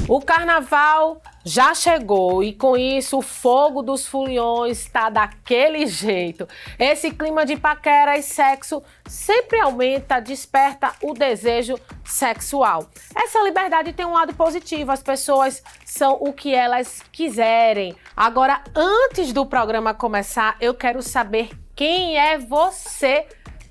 O carnaval já chegou e com isso o fogo dos foliões está daquele jeito. Esse clima de paquera e sexo sempre aumenta, desperta o desejo sexual. Essa liberdade tem um lado positivo, as pessoas são o que elas quiserem. Agora, antes do programa começar, eu quero saber quem é você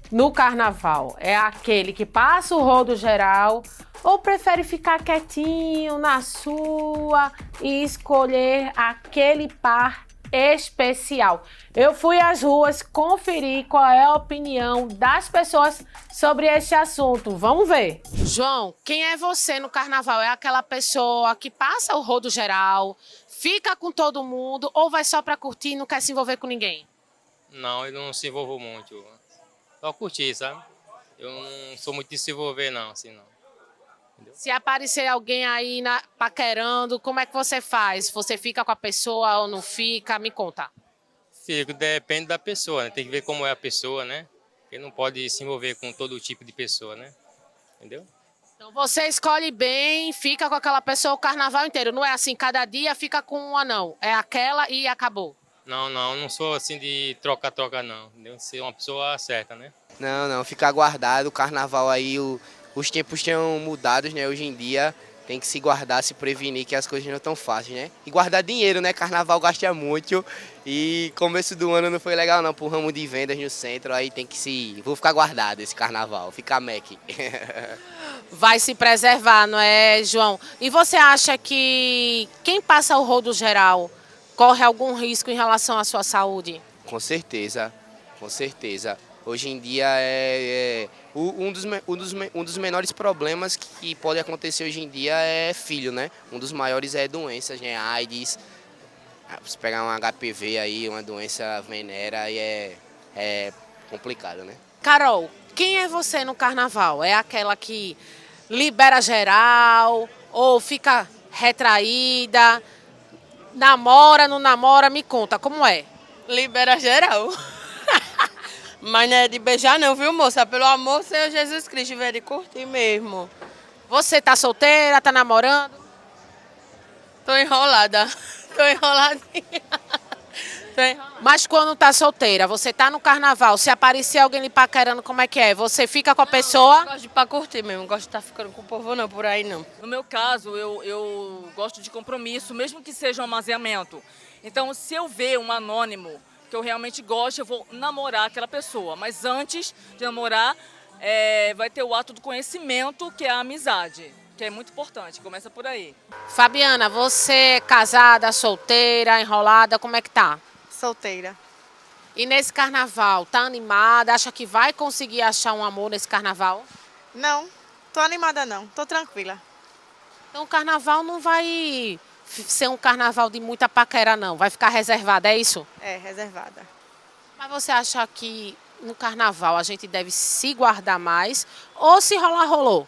no carnaval. É aquele que passa o rodo geral ou prefere ficar quietinho na sua e escolher aquele par especial? Eu fui às ruas conferir qual é a opinião das pessoas sobre este assunto. Vamos ver. João, quem é você no carnaval? É aquela pessoa que passa o rodo geral, fica com todo mundo ou vai só pra curtir e não quer se envolver com ninguém? Não, eu não se envolvo muito. Só curtir, sabe? Eu não sou muito de se envolver, não, assim, não. Entendeu? Se aparecer alguém aí paquerando, como é que você faz? Você fica com a pessoa ou não fica? Me conta. Fico, depende da pessoa, né? Tem que ver como é a pessoa, né? Porque não pode se envolver com todo tipo de pessoa, né? Entendeu? Então você escolhe bem, fica com aquela pessoa o carnaval inteiro. Não é assim, cada dia fica com uma, não. É aquela e acabou. Não sou assim de troca-troca, não. Entendeu? Ser uma pessoa certa, né? Não, ficar guardado. O carnaval aí, os tempos estão mudados, né? Hoje em dia tem que se guardar, se prevenir que as coisas não estão fáceis, né? E guardar dinheiro, né? Carnaval gasta muito e começo do ano não foi legal não, pro ramo de vendas no centro, aí tem que se... Vou ficar guardado esse carnaval, ficar Mac. Vai se preservar, não é, João? E você acha que quem passa o rodo geral corre algum risco em relação à sua saúde? Com certeza, com certeza. Hoje em dia um dos menores problemas que pode acontecer hoje em dia é filho, né? Um dos maiores é doenças, né? AIDS, se pegar um HPV aí, uma doença venérea, aí é complicado, né? Carol, quem é você no carnaval? É aquela que libera geral ou fica retraída? Namora, não namora? Me conta, como é? Libera geral. Mas não é de beijar não, viu, moça? Pelo amor do Senhor Jesus Cristo, velho, de curtir mesmo. Você tá solteira, tá namorando? Tô enrolada. Tô enroladinha. Tô enrolada. Mas quando tá solteira, você tá no carnaval, se aparecer alguém lhe paquerando, como é que é? Você fica com a pessoa? Eu gosto de ir pra curtir mesmo, não gosto de estar ficando com o povo não, por aí não. No meu caso, eu gosto de compromisso, mesmo que seja um amaziamento. Então, se eu ver um anônimo que eu realmente gosto, eu vou namorar aquela pessoa. Mas antes de namorar, vai ter o ato do conhecimento, que é a amizade, que é muito importante, começa por aí. Fabiana, você é casada, solteira, enrolada, como é que tá? Solteira. E nesse carnaval, tá animada? Acha que vai conseguir achar um amor nesse carnaval? Não, tô animada não, tô tranquila. Então o carnaval não vai ser um carnaval de muita paquera, não. Vai ficar reservado, é isso? É, reservada. Mas você acha que no carnaval a gente deve se guardar mais ou se rolar, rolou?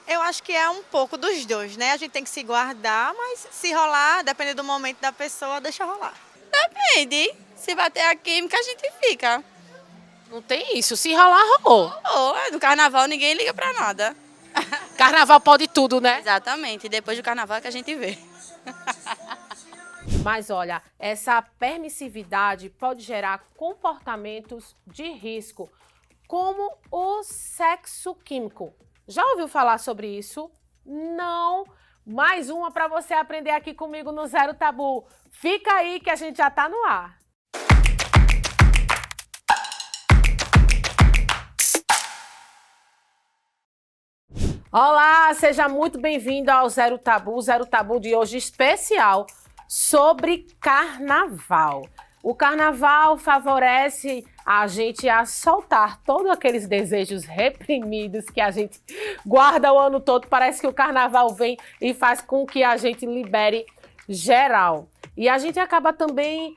Eu acho que é um pouco dos dois, né? A gente tem que se guardar, mas se rolar, dependendo do momento da pessoa, deixa rolar. Depende. Se bater a química, a gente fica. Não tem isso. Se rolar, rolou. No carnaval ninguém liga pra nada. Carnaval pode tudo, né? Exatamente. Depois do carnaval é que a gente vê. Mas olha, essa permissividade pode gerar comportamentos de risco, como o sexo químico. Já ouviu falar sobre isso? Não? Mais uma para você aprender aqui comigo no Zero Tabu. Fica aí que a gente já tá no ar. Olá, seja muito bem-vindo ao Zero Tabu. O Zero Tabu de hoje especial sobre carnaval. O carnaval favorece a gente a soltar todos aqueles desejos reprimidos que a gente guarda o ano todo. Parece que o carnaval vem e faz com que a gente libere geral. E a gente acaba também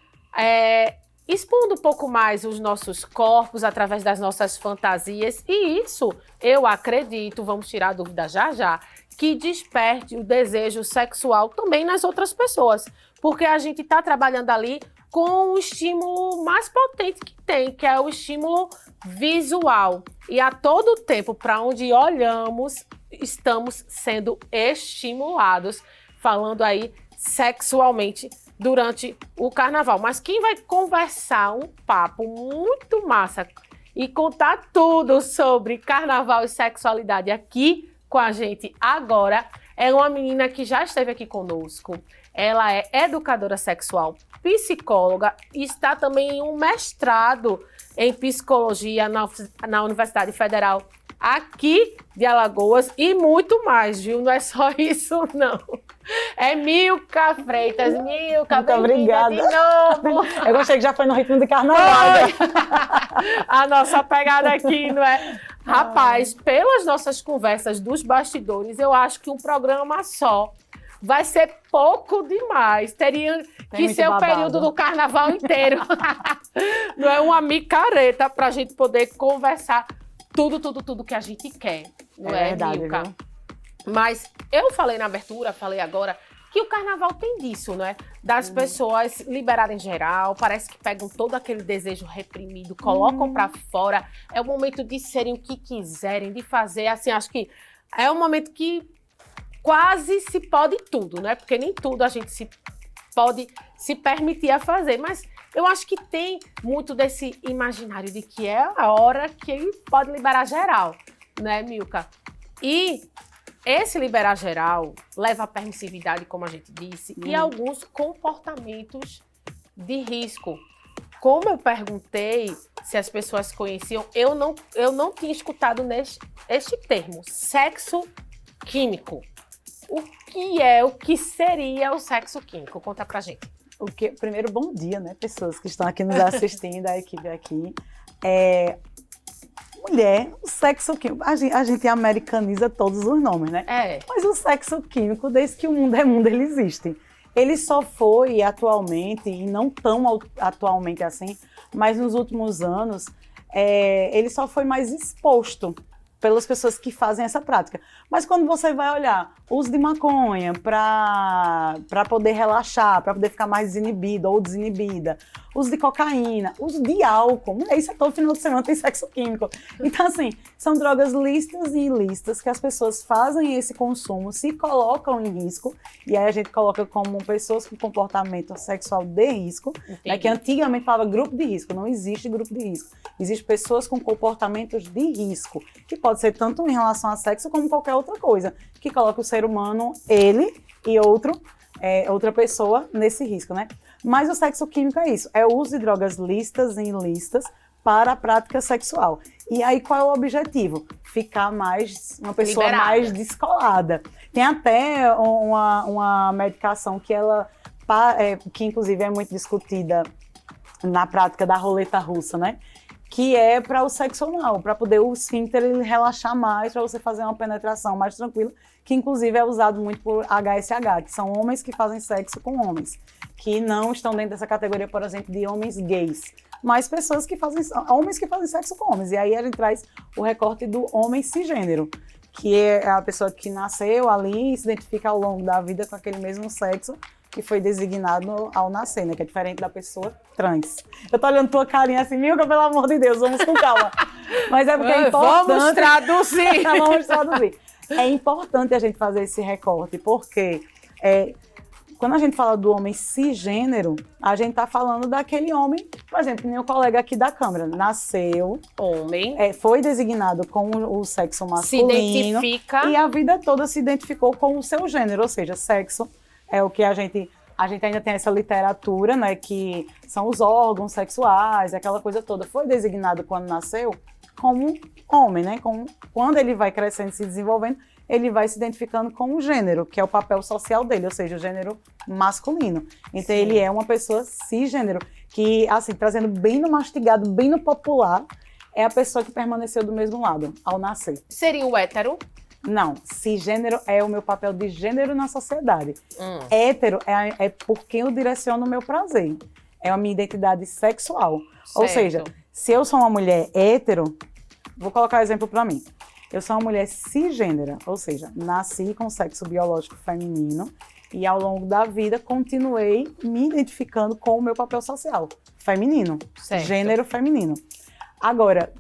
expondo um pouco mais os nossos corpos através das nossas fantasias. E isso, eu acredito, vamos tirar a dúvida já já, que desperte o desejo sexual também nas outras pessoas. Porque a gente está trabalhando ali com o estímulo mais potente que tem, que é o estímulo visual. E a todo tempo, para onde olhamos, estamos sendo estimulados, falando aí sexualmente durante o carnaval. Mas quem vai conversar um papo muito massa e contar tudo sobre carnaval e sexualidade aqui com a gente agora é uma menina que já esteve aqui conosco. Ela é educadora sexual, psicóloga e está também em um mestrado em psicologia na Universidade Federal aqui de Alagoas e muito mais, viu? Não é só isso, não. É Milka Freitas. Milka, muito obrigada. De novo. Eu gostei que já foi no ritmo de carnaval. A nossa pegada aqui, não é? Rapaz, pelas nossas conversas dos bastidores, eu acho que um programa só vai ser pouco demais. Teria que ser o período do carnaval inteiro. Não é uma micareta para a gente poder conversar tudo que a gente quer. Não é, verdade, Milka? viu? Mas eu falei na abertura, falei agora, que o carnaval tem disso, né? Das pessoas liberarem geral, parece que pegam todo aquele desejo reprimido, colocam pra fora. É o momento de serem o que quiserem, de fazer, assim, acho que é um momento que quase se pode tudo, né? Porque nem tudo a gente pode se permitir a fazer, mas eu acho que tem muito desse imaginário de que é a hora que ele pode liberar geral, né, Milka? E esse liberar geral leva à permissividade, como a gente disse, e alguns comportamentos de risco. Como eu perguntei se as pessoas conheciam, eu não tinha escutado este termo, sexo químico. O que seria o sexo químico? Conta pra gente. Primeiro, bom dia, né, pessoas que estão aqui nos assistindo, a equipe aqui. Mulher, o sexo químico, a gente americaniza todos os nomes, né? Mas o sexo químico, desde que o mundo é mundo, ele existe. Ele só foi atualmente, e não tão atualmente assim, mas nos últimos anos, ele só foi mais exposto pelas pessoas que fazem essa prática. Mas quando você vai olhar uso de maconha para poder relaxar, para poder ficar mais desinibido ou desinibida, uso de cocaína, uso de álcool, isso é todo final de semana tem sexo químico. Então, assim, são drogas lícitas e ilícitas que as pessoas fazem esse consumo, se colocam em risco, e aí a gente coloca como pessoas com comportamento sexual de risco, né, que antigamente falava grupo de risco, não existe grupo de risco. Existem pessoas com comportamentos de risco, que pode ser tanto em relação a sexo como qualquer outra coisa, que coloca o ser humano, ele e outra pessoa nesse risco, né? Mas o sexo químico é isso, é o uso de drogas lícitas e ilícitas para a prática sexual. E aí qual é o objetivo? Ficar uma pessoa liberada, mais descolada. Tem até uma medicação que inclusive é muito discutida na prática da roleta russa, né? Que é para o sexo anal, para poder o esfíncter relaxar mais, para você fazer uma penetração mais tranquila, que inclusive é usado muito por HSH, que são homens que fazem sexo com homens, que não estão dentro dessa categoria, por exemplo, de homens gays, mas pessoas que homens que fazem sexo com homens. E aí a gente traz o recorte do homem cisgênero, que é a pessoa que nasceu ali e se identifica ao longo da vida com aquele mesmo sexo que foi designado ao nascer, né? Que é diferente da pessoa trans. Eu tô olhando tua carinha assim, Milka, pelo amor de Deus, vamos com calma. Mas é porque é importante... Vamos traduzir! Vamos traduzir. É importante a gente fazer esse recorte, porque quando a gente fala do homem cisgênero, a gente tá falando daquele homem, por exemplo, meu colega aqui da Câmara, nasceu... Homem. Foi designado com o sexo masculino. Se identifica. E a vida toda se identificou com o seu gênero, ou seja, sexo é o que a gente ainda tem essa literatura, né, que são os órgãos sexuais, aquela coisa toda. Foi designado quando nasceu como homem, né? Quando ele vai crescendo e se desenvolvendo, ele vai se identificando com o gênero, que é o papel social dele, ou seja, o gênero masculino. Então, ele é uma pessoa cisgênero, que, assim, trazendo bem no mastigado, bem no popular, é a pessoa que permaneceu do mesmo lado, ao nascer. Seria o hétero? Não, cisgênero é o meu papel de gênero na sociedade. Hétero é por quem eu direciono o meu prazer. É a minha identidade sexual. Certo. Ou seja, se eu sou uma mulher hétero, vou colocar um exemplo para mim. Eu sou uma mulher cisgênera, ou seja, nasci com sexo biológico feminino e ao longo da vida continuei me identificando com o meu papel social feminino, Certo. Gênero feminino. Agora,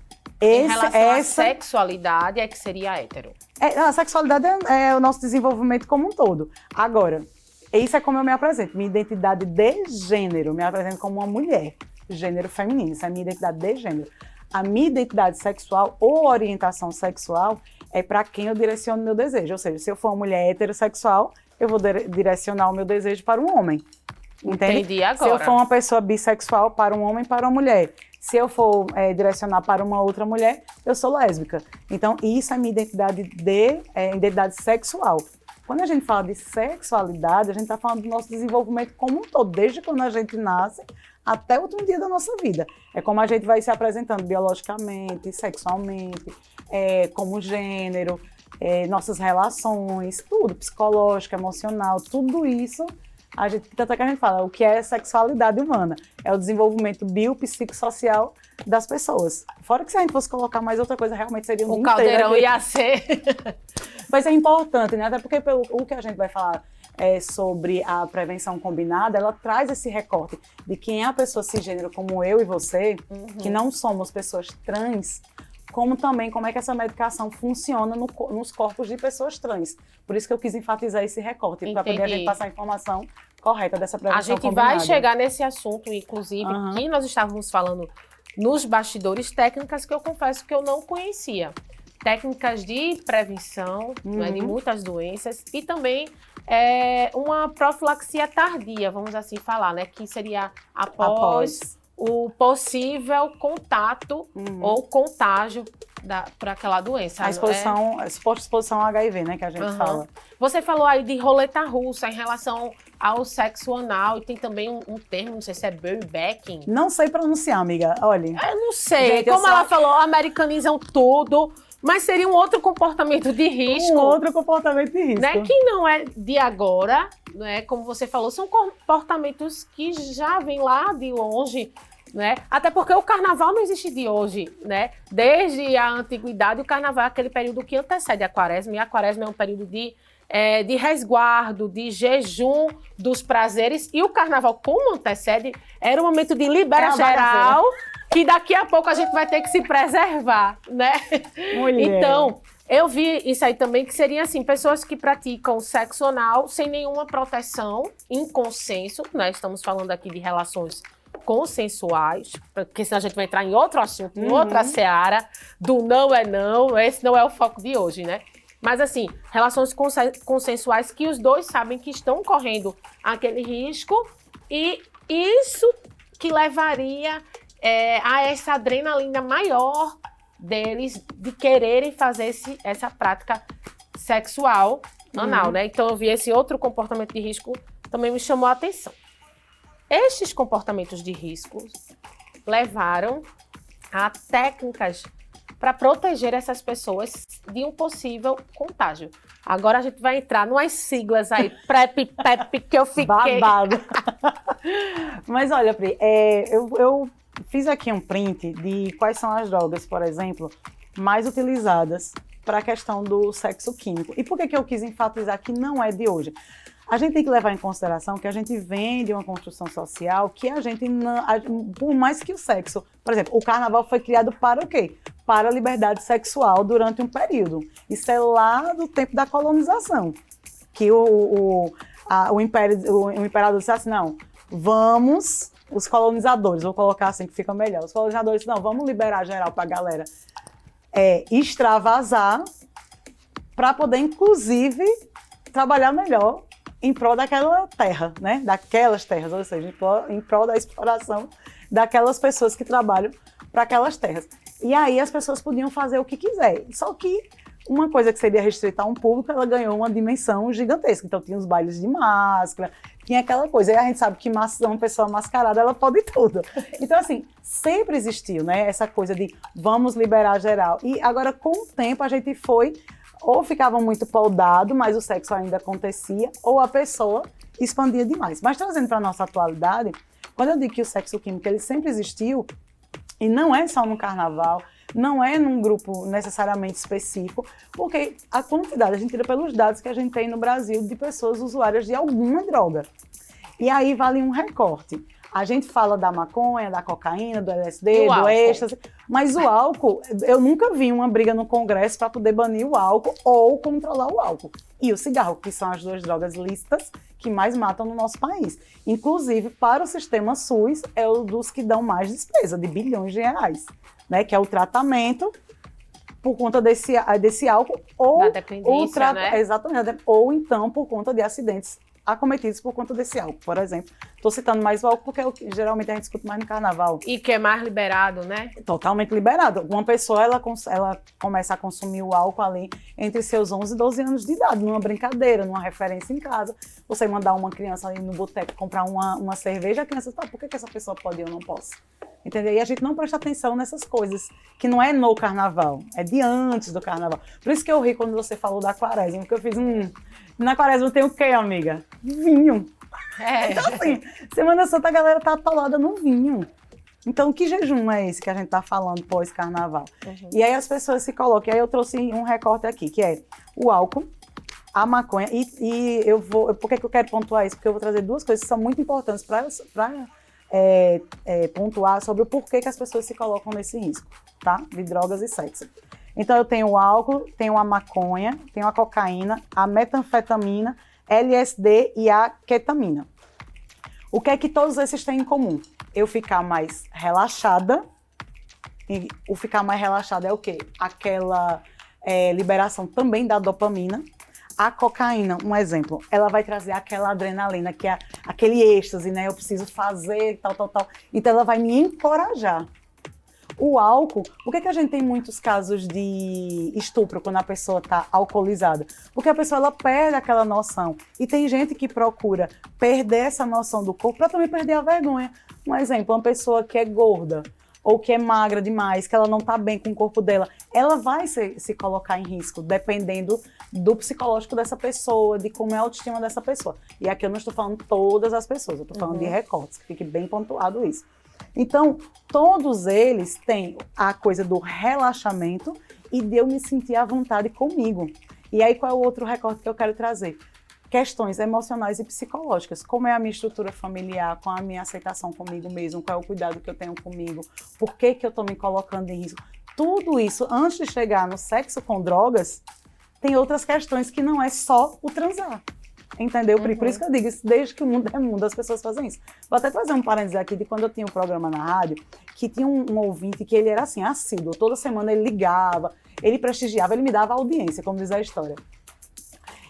Em relação à sexualidade, é que seria hétero. A sexualidade é o nosso desenvolvimento como um todo. Agora, isso é como eu me apresento. Minha identidade de gênero, me apresento como uma mulher. Gênero feminino, isso é a minha identidade de gênero. A minha identidade sexual ou orientação sexual é para quem eu direciono meu desejo. Ou seja, se eu for uma mulher heterossexual, eu vou direcionar o meu desejo para um homem. Entende? Entendi agora. Se eu for uma pessoa bissexual, para um homem, para uma mulher. Se eu for direcionar para uma outra mulher, eu sou lésbica. Então, isso é minha identidade sexual. Quando a gente fala de sexualidade, a gente está falando do nosso desenvolvimento como um todo, desde quando a gente nasce até o último dia da nossa vida. É como a gente vai se apresentando biologicamente, sexualmente, como gênero, nossas relações, tudo, psicológico, emocional, tudo isso. Tanto é que a gente fala, o que é sexualidade humana? É o desenvolvimento biopsicossocial das pessoas. Fora que se a gente fosse colocar mais outra coisa, realmente seria um caldeirão ia ser. Mas é importante, né? Até porque o que a gente vai falar sobre a prevenção combinada, ela traz esse recorte de quem é a pessoa cisgênero como eu e você, que não somos pessoas trans, como também como é que essa medicação funciona nos corpos de pessoas trans. Por isso que eu quis enfatizar esse recorte, para poder a gente passar a informação correta dessa prevenção combinada. A gente vai chegar nesse assunto, inclusive, que nós estávamos falando nos bastidores, técnicas que eu confesso que eu não conhecia. Técnicas de prevenção, né, de muitas doenças e também uma profilaxia tardia, vamos assim falar, né, que seria após o possível contato ou contágio para aquela doença. A exposição ao HIV, né, que a gente fala. Você falou aí de roleta russa em relação ao sexo anal, e tem também um termo, não sei se é barebacking. Não sei pronunciar, amiga, olha. Eu não sei, gente, como ela falou, americanizam tudo, mas seria um outro comportamento de risco. Um outro comportamento de risco. Né, que não é de agora, né, como você falou, são comportamentos que já vêm lá de longe, né? Até porque o carnaval não existe de hoje, né? Desde a antiguidade, o carnaval é aquele período que antecede a quaresma, e a quaresma é um período de resguardo, de jejum dos prazeres, e o carnaval, como antecede, era um momento de libera geral, que daqui a pouco a gente vai ter que se preservar, né? Mulher. Então, eu vi isso aí também, que seria assim, pessoas que praticam sexo anal sem nenhuma proteção, em consenso, né? Estamos falando aqui de relações consensuais, porque senão a gente vai entrar em outro assunto, em outra seara, do não é não, esse não é o foco de hoje, né? Mas assim, relações consensuais que os dois sabem que estão correndo aquele risco, e isso que levaria a essa adrenalina maior deles de quererem fazer essa prática sexual anal, né? Então eu vi esse outro comportamento de risco, também me chamou a atenção. Estes comportamentos de risco levaram a técnicas para proteger essas pessoas de um possível contágio. Agora a gente vai entrar numas siglas aí, PrEP, PEP, que eu fiquei... Babado. Mas olha, Pri, eu fiz aqui um print de quais são as drogas, por exemplo, mais utilizadas para a questão do sexo químico. E por que eu quis enfatizar que não é de hoje? A gente tem que levar em consideração que a gente vem de uma construção social que a gente não... Por mais que o sexo... Por exemplo, o carnaval foi criado para o quê? Para a liberdade sexual durante um período. Isso é lá do tempo da colonização. Que o imperador disse assim, não, vamos... Os colonizadores, vou colocar assim que fica melhor. Os colonizadores, não, vamos liberar geral para a galera extravasar para poder, inclusive, trabalhar melhor em prol daquela terra, né? Daquelas terras, ou seja, em prol da exploração daquelas pessoas que trabalham para aquelas terras. E aí as pessoas podiam fazer o que quiser. Só que uma coisa que seria restrita a um público, ela ganhou uma dimensão gigantesca. Então tinha os bailes de máscara, tinha aquela coisa. E a gente sabe que uma pessoa mascarada, ela pode tudo. Então assim, sempre existiu, né? Essa coisa de vamos liberar geral. E agora com o tempo a gente foi... Ou ficava muito podado, mas o sexo ainda acontecia, ou a pessoa expandia demais. Mas trazendo para a nossa atualidade, quando eu digo que o sexo químico ele sempre existiu, e não é só no carnaval, não é num grupo necessariamente específico, porque a quantidade, a gente tira pelos dados que a gente tem no Brasil de pessoas usuárias de alguma droga. E aí vale um recorte. A gente fala da maconha, da cocaína, do LSD, do do álcool. êxtase, mas o álcool, eu nunca vi uma briga no Congresso para poder banir o álcool ou controlar o álcool. E o cigarro, que são as 2 drogas lícitas que mais matam no nosso país. Inclusive, para o sistema SUS, é um dos que dão mais despesa, de bilhões de reais, né? Que é o tratamento por conta desse álcool ou Da dependência, né? exatamente, ou então por conta de acidentes acometidos por conta desse álcool, por exemplo. Estou citando mais o álcool porque é o que geralmente a gente escuta mais no carnaval. E que é mais liberado, né? Totalmente liberado. Uma pessoa, ela começa a consumir o álcool ali entre seus 11 e 12 anos de idade, numa brincadeira, numa referência em casa. Você mandar uma criança ali no boteco comprar uma cerveja, a criança fala, por que essa pessoa pode e eu não posso? Entendeu? E a gente não presta atenção nessas coisas, que não é no carnaval, é de antes do carnaval. Por isso que eu ri quando você falou da quaresma, porque eu fiz na quaresma tem o quê, amiga? Vinho. Então, assim, Semana Santa a galera tá atolada no vinho. Então, que jejum é esse que a gente tá falando pós-carnaval? E aí as pessoas se colocam, e aí eu trouxe um recorte aqui, que é o álcool, a maconha, e eu vou... Por que eu quero pontuar isso? Porque eu vou trazer 2 coisas que são muito importantes para pontuar sobre o porquê que as pessoas se colocam nesse risco, tá? De drogas e sexo. Então, eu tenho o álcool, tenho a maconha, tenho a cocaína, a metanfetamina, LSD e a ketamina. O que é que todos esses têm em comum? Eu ficar mais relaxada. E o ficar mais relaxada é o quê? Aquela liberação também da dopamina. A cocaína, um exemplo, ela vai trazer aquela adrenalina, que é aquele êxtase, né? Eu preciso fazer, tal. Então, ela vai me encorajar. O álcool, por que a gente tem muitos casos de estupro quando a pessoa está alcoolizada? Porque a pessoa ela perde aquela noção. E tem gente que procura perder essa noção do corpo para também perder a vergonha. Um exemplo, uma pessoa que é gorda ou que é magra demais, que ela não está bem com o corpo dela, ela vai se colocar em risco, dependendo do psicológico dessa pessoa, de como é a autoestima dessa pessoa. E aqui eu não estou falando todas as pessoas, eu estou falando de recortes, que fique bem pontuado isso. Então, todos eles têm a coisa do relaxamento e de eu me sentir à vontade comigo. E aí, qual é o outro recorte que eu quero trazer? Questões emocionais e psicológicas. Como é a minha estrutura familiar, qual a minha aceitação comigo mesmo, qual é o cuidado que eu tenho comigo, por que eu estou me colocando em risco. Tudo isso, antes de chegar no sexo com drogas, tem outras questões que não é só o transar. Entendeu? Por isso que eu digo, desde que o mundo é mundo, as pessoas fazem isso. Vou até fazer um parênteses aqui de quando eu tinha um programa na rádio, que tinha um ouvinte que ele era assim, assíduo. Toda semana ele ligava, ele prestigiava, ele me dava audiência, como diz a história.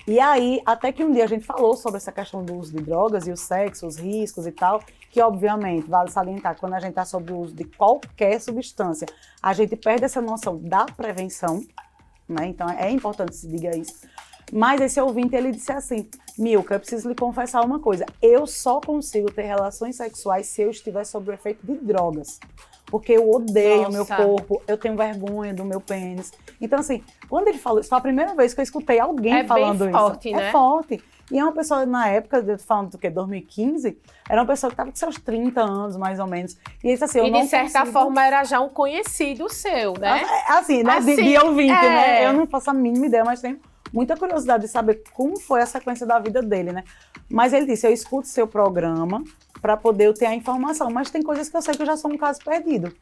E aí, até que um dia a gente falou sobre essa questão do uso de drogas e o sexo, os riscos e tal, que obviamente, vale salientar, quando a gente está sob o uso de qualquer substância, a gente perde essa noção da prevenção, né? Então é importante que se diga isso. Mas esse ouvinte, ele disse assim, Milka, eu preciso lhe confessar uma coisa, eu só consigo ter relações sexuais se eu estiver sob o efeito de drogas. Porque eu odeio o meu corpo, eu tenho vergonha do meu pênis. Então, assim, quando ele falou isso, foi a primeira vez que eu escutei alguém falando isso. É bem forte, né? É forte. E é uma pessoa, na época, falando do quê? 2015, era uma pessoa que estava com seus 30 anos, mais ou menos. E ele disse assim, eu não consigo... de certa forma, era já um conhecido seu, né? Assim, né? Assim, de ouvinte, né? Eu não faço a mínima ideia, mas tenho muita curiosidade de saber como foi a sequência da vida dele, né? Mas ele disse, eu escuto seu programa para poder eu ter a informação, mas tem coisas que eu sei que eu já sou um caso perdido.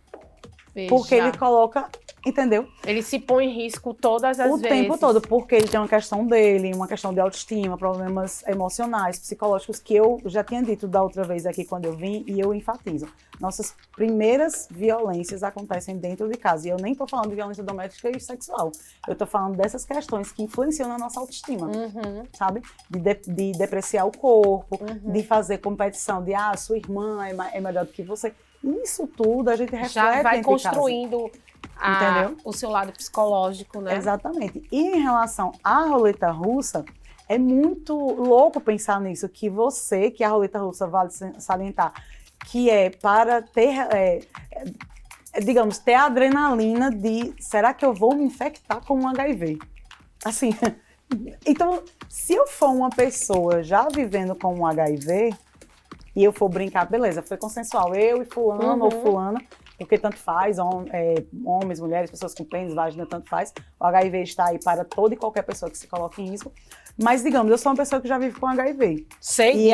Veja. Porque ele coloca, entendeu? Ele se põe em risco todas as vezes. O tempo todo, porque ele tem uma questão dele, uma questão de autoestima, problemas emocionais, psicológicos, que eu já tinha dito da outra vez aqui quando eu vim, e eu enfatizo. Nossas primeiras violências acontecem dentro de casa. E eu nem estou falando de violência doméstica e sexual. Eu estou falando dessas questões que influenciam na nossa autoestima, sabe? De depreciar o corpo, de fazer competição, de sua irmã é melhor do que você. Isso tudo a gente reflete já vai construindo o seu lado psicológico, né? Exatamente. E em relação à roleta russa, é muito louco pensar nisso, que a roleta russa, vale salientar, que é para ter, digamos, ter a adrenalina de, será que eu vou me infectar com um HIV? Assim, então, se eu for uma pessoa já vivendo com um HIV, e eu for brincar, beleza, foi consensual, eu e fulano ou fulana, porque tanto faz, homens, mulheres, pessoas com pênis, vagina, tanto faz, o HIV está aí para toda e qualquer pessoa que se coloque em risco, mas digamos, eu sou uma pessoa que já vive com HIV. Sei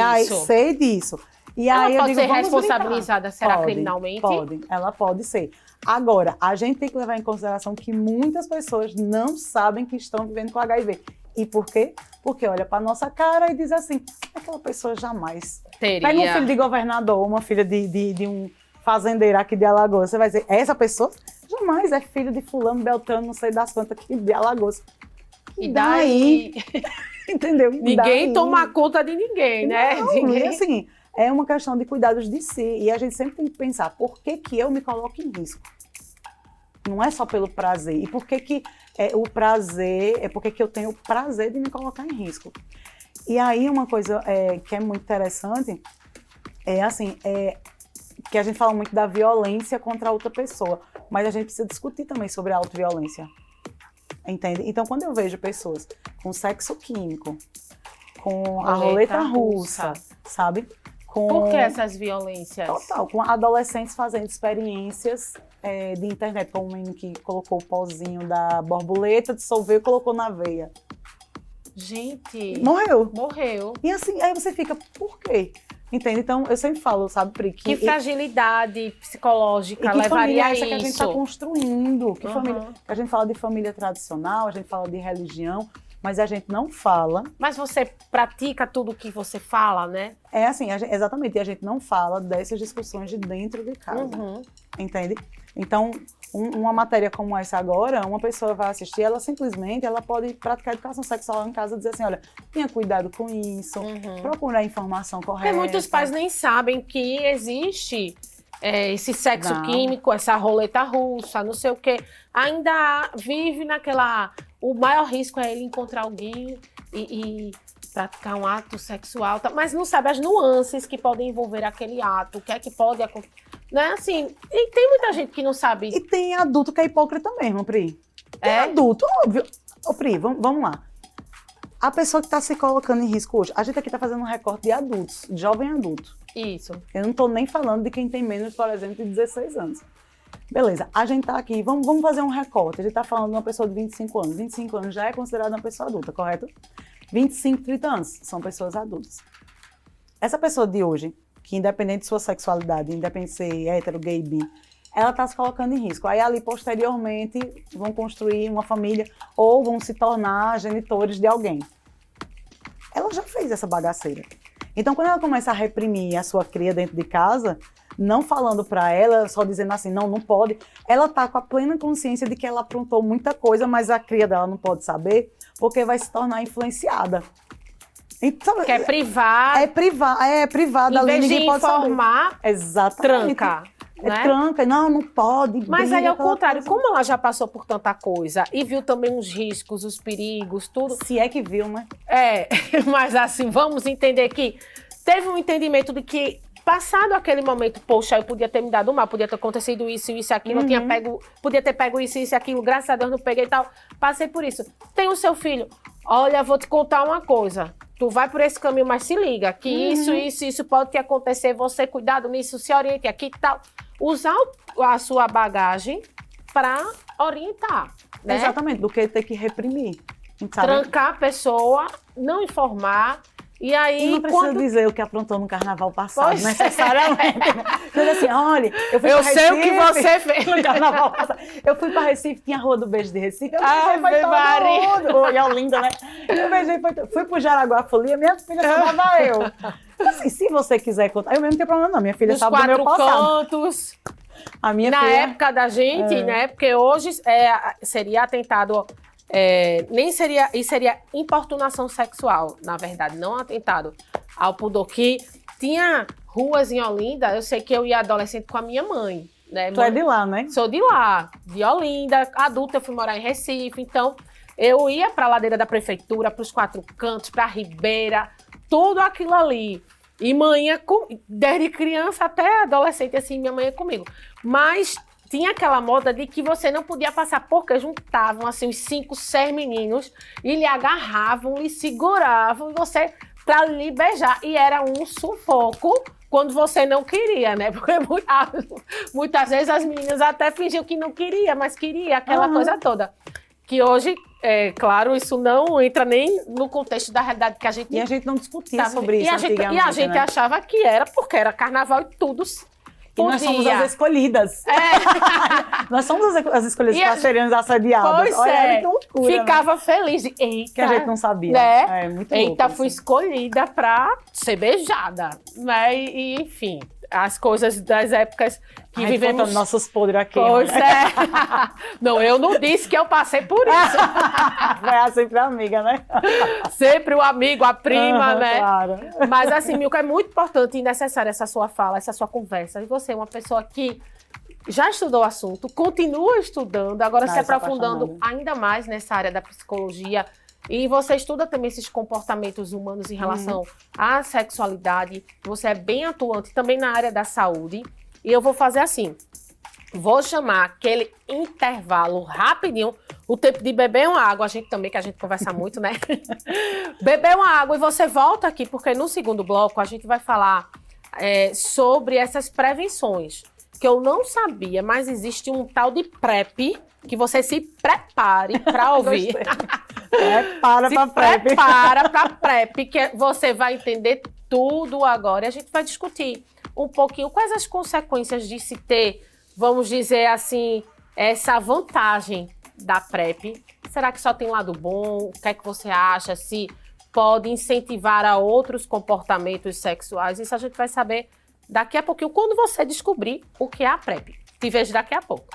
disso. E Ela aí eu pode digo, ser vamos responsabilizada, brincar. será Pode, criminalmente? Pode, ela pode ser. Agora, a gente tem que levar em consideração que muitas pessoas não sabem que estão vivendo com HIV. E por quê? Porque olha para nossa cara e diz assim, aquela pessoa jamais. Teria. Pega um filho de governador, uma filha de um fazendeiro aqui de Alagoas, você vai dizer, essa pessoa jamais é filho de fulano, beltrano, não sei das quantas aqui de Alagoas. E daí? Entendeu? Ninguém Daí... toma conta de ninguém, né? Não, Ninguém... e assim, é uma questão de cuidados de si. E a gente sempre tem que pensar, por que que eu me coloco em risco? Não é só pelo prazer. E por que que o prazer, por que que eu tenho o prazer de me colocar em risco? E aí uma coisa que é muito interessante é assim, que a gente fala muito da violência contra a outra pessoa, mas a gente precisa discutir também sobre a autoviolência. Entende? Então, quando eu vejo pessoas com sexo químico, com a roleta russa, sabe? Por que essas violências? Total, com adolescentes fazendo experiências de internet, como um menino que colocou o pozinho da borboleta, dissolveu e colocou na veia. Gente... Morreu. E assim, aí você fica, por quê? Entende? Então, eu sempre falo, sabe, Pri, que fragilidade psicológica que levaria a isso. Que a gente está construindo. Que família, a gente fala de família tradicional, a gente fala de religião, mas a gente não fala... Mas você pratica tudo o que você fala, né? É assim, exatamente, e a gente não fala dessas discussões de dentro de casa, entende? Então, uma matéria como essa agora, uma pessoa vai assistir, ela simplesmente pode praticar educação sexual em casa e dizer assim, olha, tenha cuidado com isso, procurar a informação correta. Porque muitos pais nem sabem que existe esse sexo químico, essa roleta russa, não sei o quê. Ainda vive naquela... O maior risco é ele encontrar alguém e praticar um ato sexual, mas não sabe as nuances que podem envolver aquele ato, o que é que pode acontecer. Não é assim, e tem muita gente que não sabe. E tem adulto que é hipócrita mesmo, Pri. Tem adulto, óbvio. Ô, Pri, vamos lá. A pessoa que está se colocando em risco hoje, a gente aqui está fazendo um recorte de adultos, de jovem adulto. Isso. Eu não estou nem falando de quem tem menos, por exemplo, de 16 anos. Beleza, a gente está aqui, vamos fazer um recorte. A gente está falando de uma pessoa de 25 anos. 25 anos já é considerada uma pessoa adulta, correto? 25, 30 anos são pessoas adultas. Essa pessoa de hoje, que independente de sua sexualidade, independente de ser hétero, gay, bi, ela está se colocando em risco. Aí ali, posteriormente, vão construir uma família ou vão se tornar genitores de alguém. Ela já fez essa bagaceira. Então, quando ela começa a reprimir a sua cria dentro de casa, não falando para ela, só dizendo assim, não pode, ela tá com a plena consciência de que ela aprontou muita coisa, mas a cria dela não pode saber, porque vai se tornar influenciada. Então, que é privada. É privada. Em vez ninguém de pode informar, saber. Exatamente. tranca. Né? Tranca, não pode. Mas aí, ao contrário, como ela já passou por tanta coisa e viu também os riscos, os perigos, tudo... Se é que viu, né? Mas assim, vamos entender que teve um entendimento de que, passado aquele momento, poxa, eu podia ter me dado mal, podia ter acontecido isso e aquilo, podia ter pego isso e aquilo, graças a Deus não peguei e tal, passei por isso. Tem o seu filho, olha, vou te contar uma coisa, tu vai por esse caminho, mas se liga, que isso pode te acontecer, você cuidado nisso, se oriente aqui e tal. Usar a sua bagagem para orientar, né? Exatamente, do que ter que reprimir. Sabe? Trancar a pessoa, não informar. E aí, não precisa dizer o que aprontou no carnaval passado, necessariamente. Dizer assim, olha, eu fui para Recife. Eu sei o que você fez no carnaval passado. Eu fui para Recife, tinha a Rua do Beijo de Recife. Eu beijei, foi todo mundo. Oi, é linda, né? Eu beijei, fui pro Jaraguá Folia, minha filha só dava eu. Assim, se você quiser contar, eu mesmo não tenho problema não, minha filha nos sabe do meu passado. 4 cantos. A minha na filha... época da gente, né? Porque hoje seria atentado... seria importunação sexual, na verdade, não atentado ao pudor, que tinha ruas em Olinda, eu sei que eu ia adolescente com a minha mãe, né? Tu é de lá, né? Sou de lá, de Olinda, adulta eu fui morar em Recife, então eu ia para a ladeira da prefeitura, para os 4 cantos, para a Ribeira, tudo aquilo ali. E manhã, desde criança até adolescente, assim, minha mãe ia comigo. Mas tinha aquela moda de que você não podia passar, porque juntavam, assim, uns 5, 6 meninos e lhe agarravam, lhe seguravam, e você, pra lhe beijar. E era um sufoco quando você não queria, né? Porque muitas vezes as meninas até fingiam que não queria, mas queria aquela coisa toda. Que hoje claro, isso não entra nem no contexto da realidade que a gente... E a gente não discutia tá, sobre isso antigamente, E a gente né? achava que era porque era carnaval e tudo E nós somos as escolhidas. Nós somos as escolhidas para serem assediadas. Pois Olha que loucura. Ficava feliz. Eita, que a gente não sabia. Né? É muito Eita, louco, fui assim. escolhida para ser beijada. Né? E, enfim, as coisas das épocas que vivemos... Contando nossos podres aqui. Pois né? Não, eu não disse que eu passei por isso. Vai sempre amiga, né? Sempre o amigo, a prima, né? Claro. Mas assim, Milka, é muito importante e necessária essa sua fala, essa sua conversa. E você é uma pessoa que já estudou o assunto, continua estudando, agora se aprofundando ainda mais nessa área da psicologia. E você estuda também esses comportamentos humanos em relação à sexualidade. Você é bem atuante também na área da saúde. E eu vou fazer assim, vou chamar aquele intervalo rapidinho, o tempo de beber uma água, a gente também, que a gente conversa muito, né? Beber uma água e você volta aqui, porque no segundo bloco a gente vai falar sobre essas prevenções, que eu não sabia, mas existe um tal de PrEP, que você se prepare para ouvir. Prepara para PrEP. Prepara para PrEP, que você vai entender tudo agora. E a gente vai discutir um pouquinho quais as consequências de se ter, vamos dizer assim, essa vantagem da PrEP. Será que só tem lado bom? O que é que você acha? Se pode incentivar a outros comportamentos sexuais? Isso a gente vai saber daqui a pouquinho, quando você descobrir o que é a PrEP. Te vejo daqui a pouco.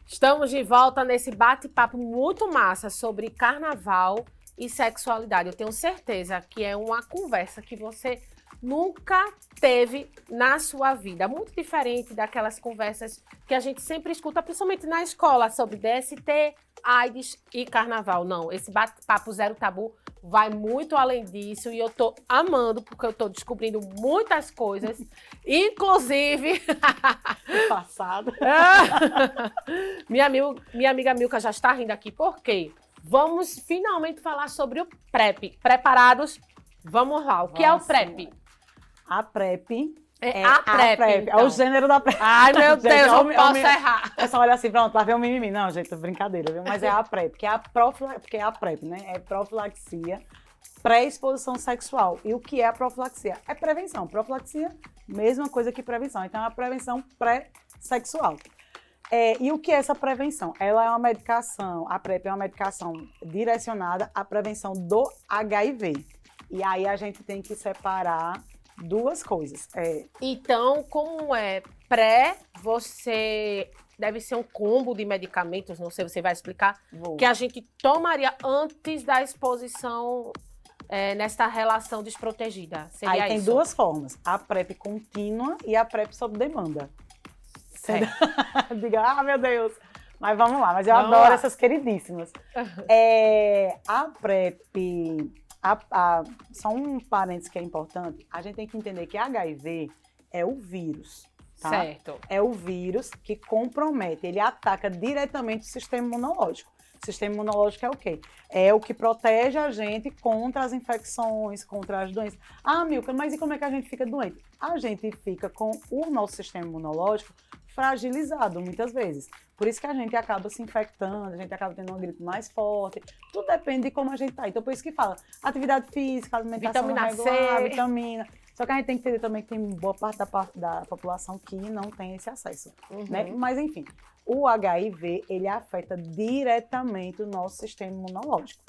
Estamos de volta nesse bate-papo muito massa sobre carnaval e sexualidade. Eu tenho certeza que é uma conversa que você nunca teve na sua vida. Muito diferente daquelas conversas que a gente sempre escuta, principalmente na escola, sobre DST, AIDS e carnaval. Não, esse bate-papo Zero Tabu vai muito além disso e eu tô amando, porque eu tô descobrindo muitas coisas, inclusive... Passado. Minha amiga Milka já está rindo aqui, porque vamos finalmente falar sobre o PrEP. Preparados? Vamos lá. O que é o PrEP? A PrEP a PrEP. Então. É o gênero da PrEP. Ai, meu Deus, não posso errar. É só olhar assim, pronto, lá vem o mimimi. Não, gente, brincadeira, viu? Mas é a PrEP, que é porque é a PrEP, né? É profilaxia, pré-exposição sexual. E o que é a profilaxia? É prevenção. Profilaxia, mesma coisa que prevenção. Então, é a prevenção pré-sexual. E o que é essa prevenção? Ela é uma medicação, a PrEP é uma medicação direcionada à prevenção do HIV. E aí a gente tem que separar duas coisas. Então, como é você deve ser um combo de medicamentos, não sei, você vai explicar, que a gente tomaria antes da exposição nesta relação desprotegida. Seria aí tem isso? duas formas, a PrEP contínua e a PrEP sob demanda. Diga, meu Deus. Mas vamos lá, mas eu adoro essas queridíssimas. A PrEP... só um parênteses que é importante, a gente tem que entender que HIV é o vírus, tá? Certo. É o vírus que compromete, ele ataca diretamente o sistema imunológico. O sistema imunológico é o quê? É o que protege a gente contra as infecções, contra as doenças. Ah, Milka, mas e como é que a gente fica doente? A gente fica com o nosso sistema imunológico fragilizado, muitas vezes. Por isso que a gente acaba se infectando, a gente acaba tendo uma gripe mais forte. Tudo depende de como a gente tá. Então, por isso que fala atividade física, alimentação Vitamina regular, C. vitamina. Só que a gente tem que entender também que tem boa parte da população que não tem esse acesso, né? Mas, enfim, o HIV, ele afeta diretamente o nosso sistema imunológico.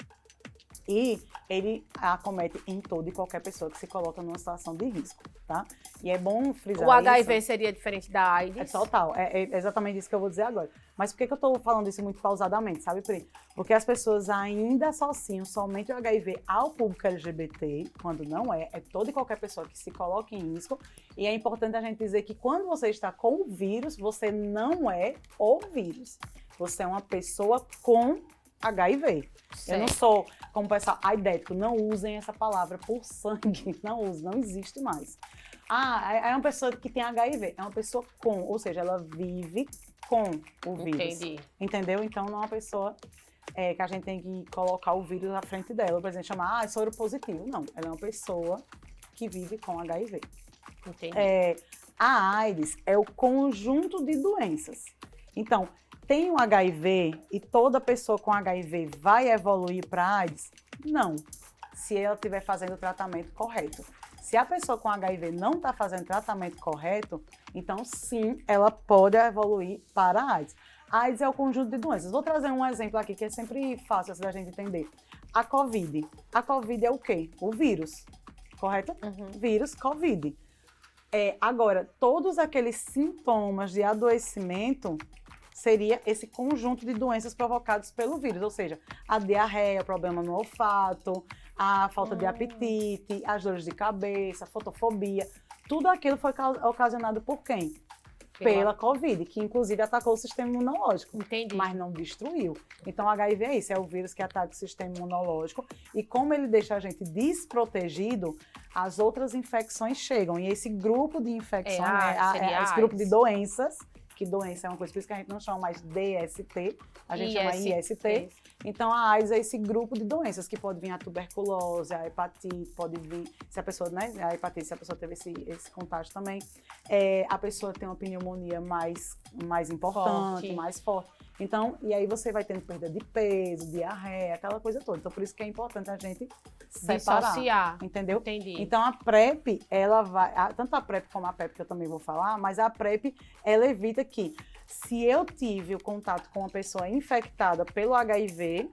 E ele acomete em toda e qualquer pessoa que se coloca numa situação de risco, tá? E é bom frisar o HIV isso. seria diferente da AIDS? É total, é exatamente isso que eu vou dizer agora. Mas por que eu tô falando isso muito pausadamente, sabe, Pri? Porque as pessoas ainda associam somente o HIV ao público LGBT, quando não é toda e qualquer pessoa que se coloca em risco. E é importante a gente dizer que quando você está com o vírus, você não é o vírus. Você é uma pessoa com HIV. Certo. Eu não sou, como o pessoal, aidético, não usem essa palavra por sangue, não use, não existe mais. É uma pessoa que tem HIV, é uma pessoa com, ou seja, ela vive com o vírus. Entendi. Entendeu? Então não é uma pessoa que a gente tem que colocar o vírus à frente dela, por exemplo, chamar, é soro positivo. Não, ela é uma pessoa que vive com HIV. Entendi. A AIDS é o conjunto de doenças. Então, tem o HIV e toda pessoa com HIV vai evoluir para AIDS? Não, se ela estiver fazendo o tratamento correto. Se a pessoa com HIV não está fazendo o tratamento correto, então sim, ela pode evoluir para a AIDS. A AIDS é o conjunto de doenças. Vou trazer um exemplo aqui que é sempre fácil da gente entender. A COVID. A COVID é o quê? O vírus, correto? Vírus, COVID. Agora, todos aqueles sintomas de adoecimento seria esse conjunto de doenças provocadas pelo vírus, ou seja, a diarreia, o problema no olfato, a falta de apetite, as dores de cabeça, a fotofobia, tudo aquilo foi ocasionado por quem? Pela Covid, que inclusive atacou o sistema imunológico, mas não destruiu. Então, HIV é isso, é o vírus que ataca o sistema imunológico e como ele deixa a gente desprotegido, as outras infecções chegam. E esse grupo de infecções, esse grupo de doenças, que doença é uma coisa, por isso que a gente não chama mais DST, a gente chama IST. Então, a AIDS é esse grupo de doenças, que pode vir a tuberculose, a hepatite, pode vir, se a pessoa, né, a hepatite, se a pessoa teve esse contágio também, a pessoa tem uma pneumonia mais importante, mais forte. Então, e aí você vai tendo perda de peso, diarreia, aquela coisa toda. Então, por isso que é importante a gente separar. Dissociar. Entendeu? Entendi. Então, a PrEP, ela vai, tanto a PrEP como a PEP, que eu também vou falar, mas a PrEP, ela evita que, se eu tive o contato com uma pessoa infectada pelo HIV,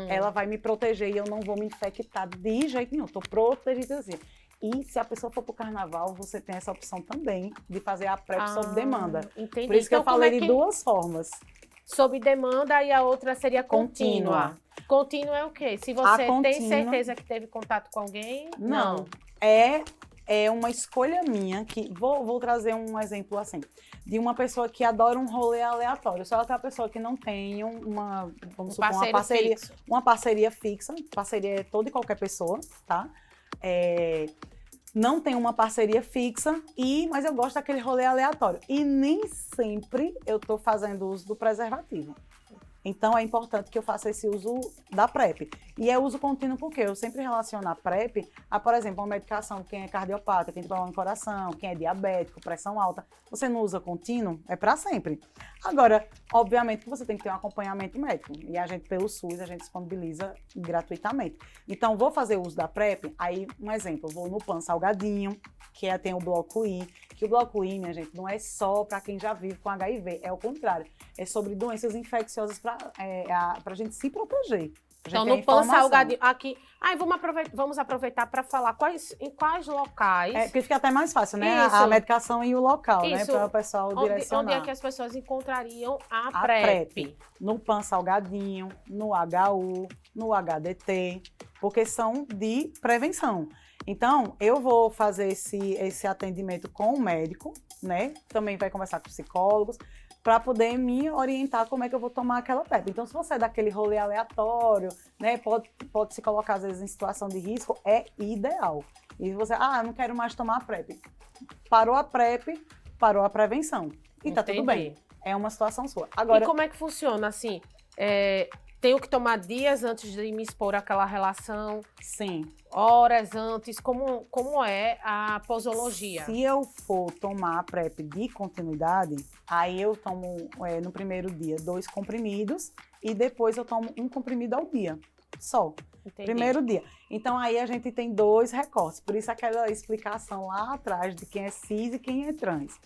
ela vai me proteger e eu não vou me infectar de jeito nenhum. Estou protegida assim. E se a pessoa for para o carnaval, você tem essa opção também de fazer a PrEP sob demanda. Entendi. Por isso que eu falei de duas formas. Sob demanda e a outra seria contínua. Contínua é o quê? Se você tem certeza que teve contato com alguém? Não. É uma escolha minha que... Vou trazer um exemplo assim. De uma pessoa que adora um rolê aleatório. Só aquela pessoa que não tem uma parceria fixa. Parceria é toda e qualquer pessoa, tá? Não tem uma parceria fixa, mas eu gosto daquele rolê aleatório. E nem sempre eu estou fazendo uso do preservativo. Então, é importante que eu faça esse uso da PrEP. E é uso contínuo porque eu sempre relaciono a PrEP a, por exemplo, uma medicação, quem é cardiopata, quem tem problema no coração, quem é diabético, pressão alta. Você não usa contínuo, é para sempre. Agora, obviamente que você tem que ter um acompanhamento médico. E a gente, pelo SUS, a gente disponibiliza gratuitamente. Então, vou fazer uso da PrEP, aí, um exemplo, eu vou no Pan Salgadinho, que tem o Bloco I, que o Bloco I, minha gente, não é só para quem já vive com HIV, é o contrário. É sobre doenças infecciosas para a gente se proteger. Então, no Pan Salgadinho, aqui... vamos aproveitar para falar em quais locais... Porque fica até mais fácil, né? A medicação e o local, né? Para o pessoal direcionar. Onde é que as pessoas encontrariam a PrEP? No Pan Salgadinho, no HU, no HDT, porque são de prevenção. Então, eu vou fazer esse atendimento com o médico, né? Também vai conversar com psicólogos, para poder me orientar como é que eu vou tomar aquela PrEP. Então, se você é daquele rolê aleatório, né, pode se colocar, às vezes, em situação de risco, é ideal. E você, não quero mais tomar a PrEP. Parou a PrEP, parou a prevenção. E tá tudo bem. É uma situação sua. Agora, e como é que funciona, assim? Tenho que tomar dias antes de me expor àquela relação? Sim. Horas antes? Como é a posologia? Se eu for tomar a PrEP de continuidade, aí eu tomo, no primeiro dia, 2 comprimidos e depois eu tomo 1 comprimido ao dia, só. Entendi. Primeiro dia. Então, aí a gente tem 2 recortes. Por isso, aquela explicação lá atrás de quem é cis e quem é trans.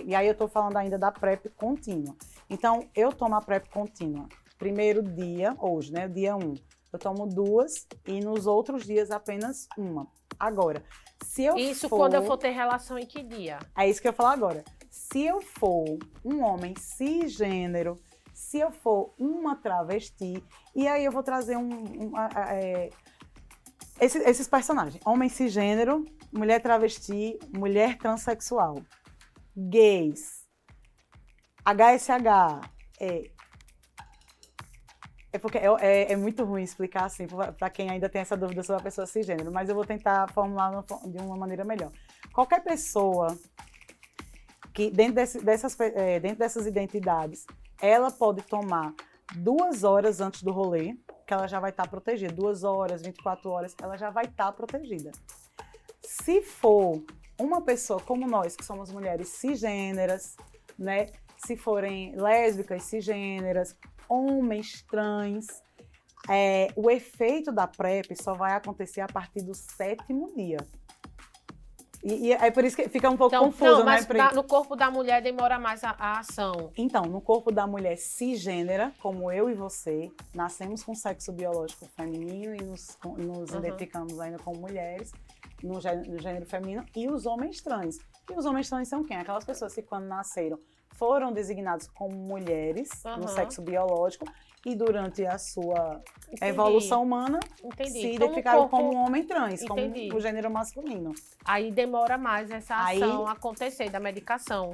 E aí eu tô falando ainda da PrEP contínua. Então, eu tomo a PrEP contínua. Primeiro dia, hoje, né? Dia 1. Eu tomo 2 e nos outros dias apenas 1. Agora, se eu quando eu for ter relação em que dia? É isso que eu ia falar agora. Se eu for um homem cisgênero, se eu for uma travesti, e aí eu vou trazer esses personagens. Homem cisgênero, mulher travesti, mulher transexual, gays, HSH, porque é muito ruim explicar assim, para quem ainda tem essa dúvida sobre a pessoa cisgênero, mas eu vou tentar formular de uma maneira melhor. Qualquer pessoa que, dentro dessas identidades, ela pode tomar 2 horas antes do rolê, que ela já vai estar protegida. 2 horas, 24 horas, ela já vai estar protegida. Se for uma pessoa como nós, que somos mulheres cisgêneras, né? Se forem lésbicas cisgêneras, homens trans, o efeito da PrEP só vai acontecer a partir do 7º dia. E é por isso que fica um pouco confuso, não, mas né? no corpo da mulher demora mais a ação. Então, no corpo da mulher cisgênera, como eu e você, nascemos com sexo biológico feminino e nos identificamos ainda como mulheres, no gênero feminino, e os homens trans. E os homens trans são quem? Aquelas pessoas que, quando nasceram, foram designados como mulheres no sexo biológico e durante a sua evolução humana se identificaram como homem trans, como o gênero masculino. Aí demora mais essa ação acontecer da medicação.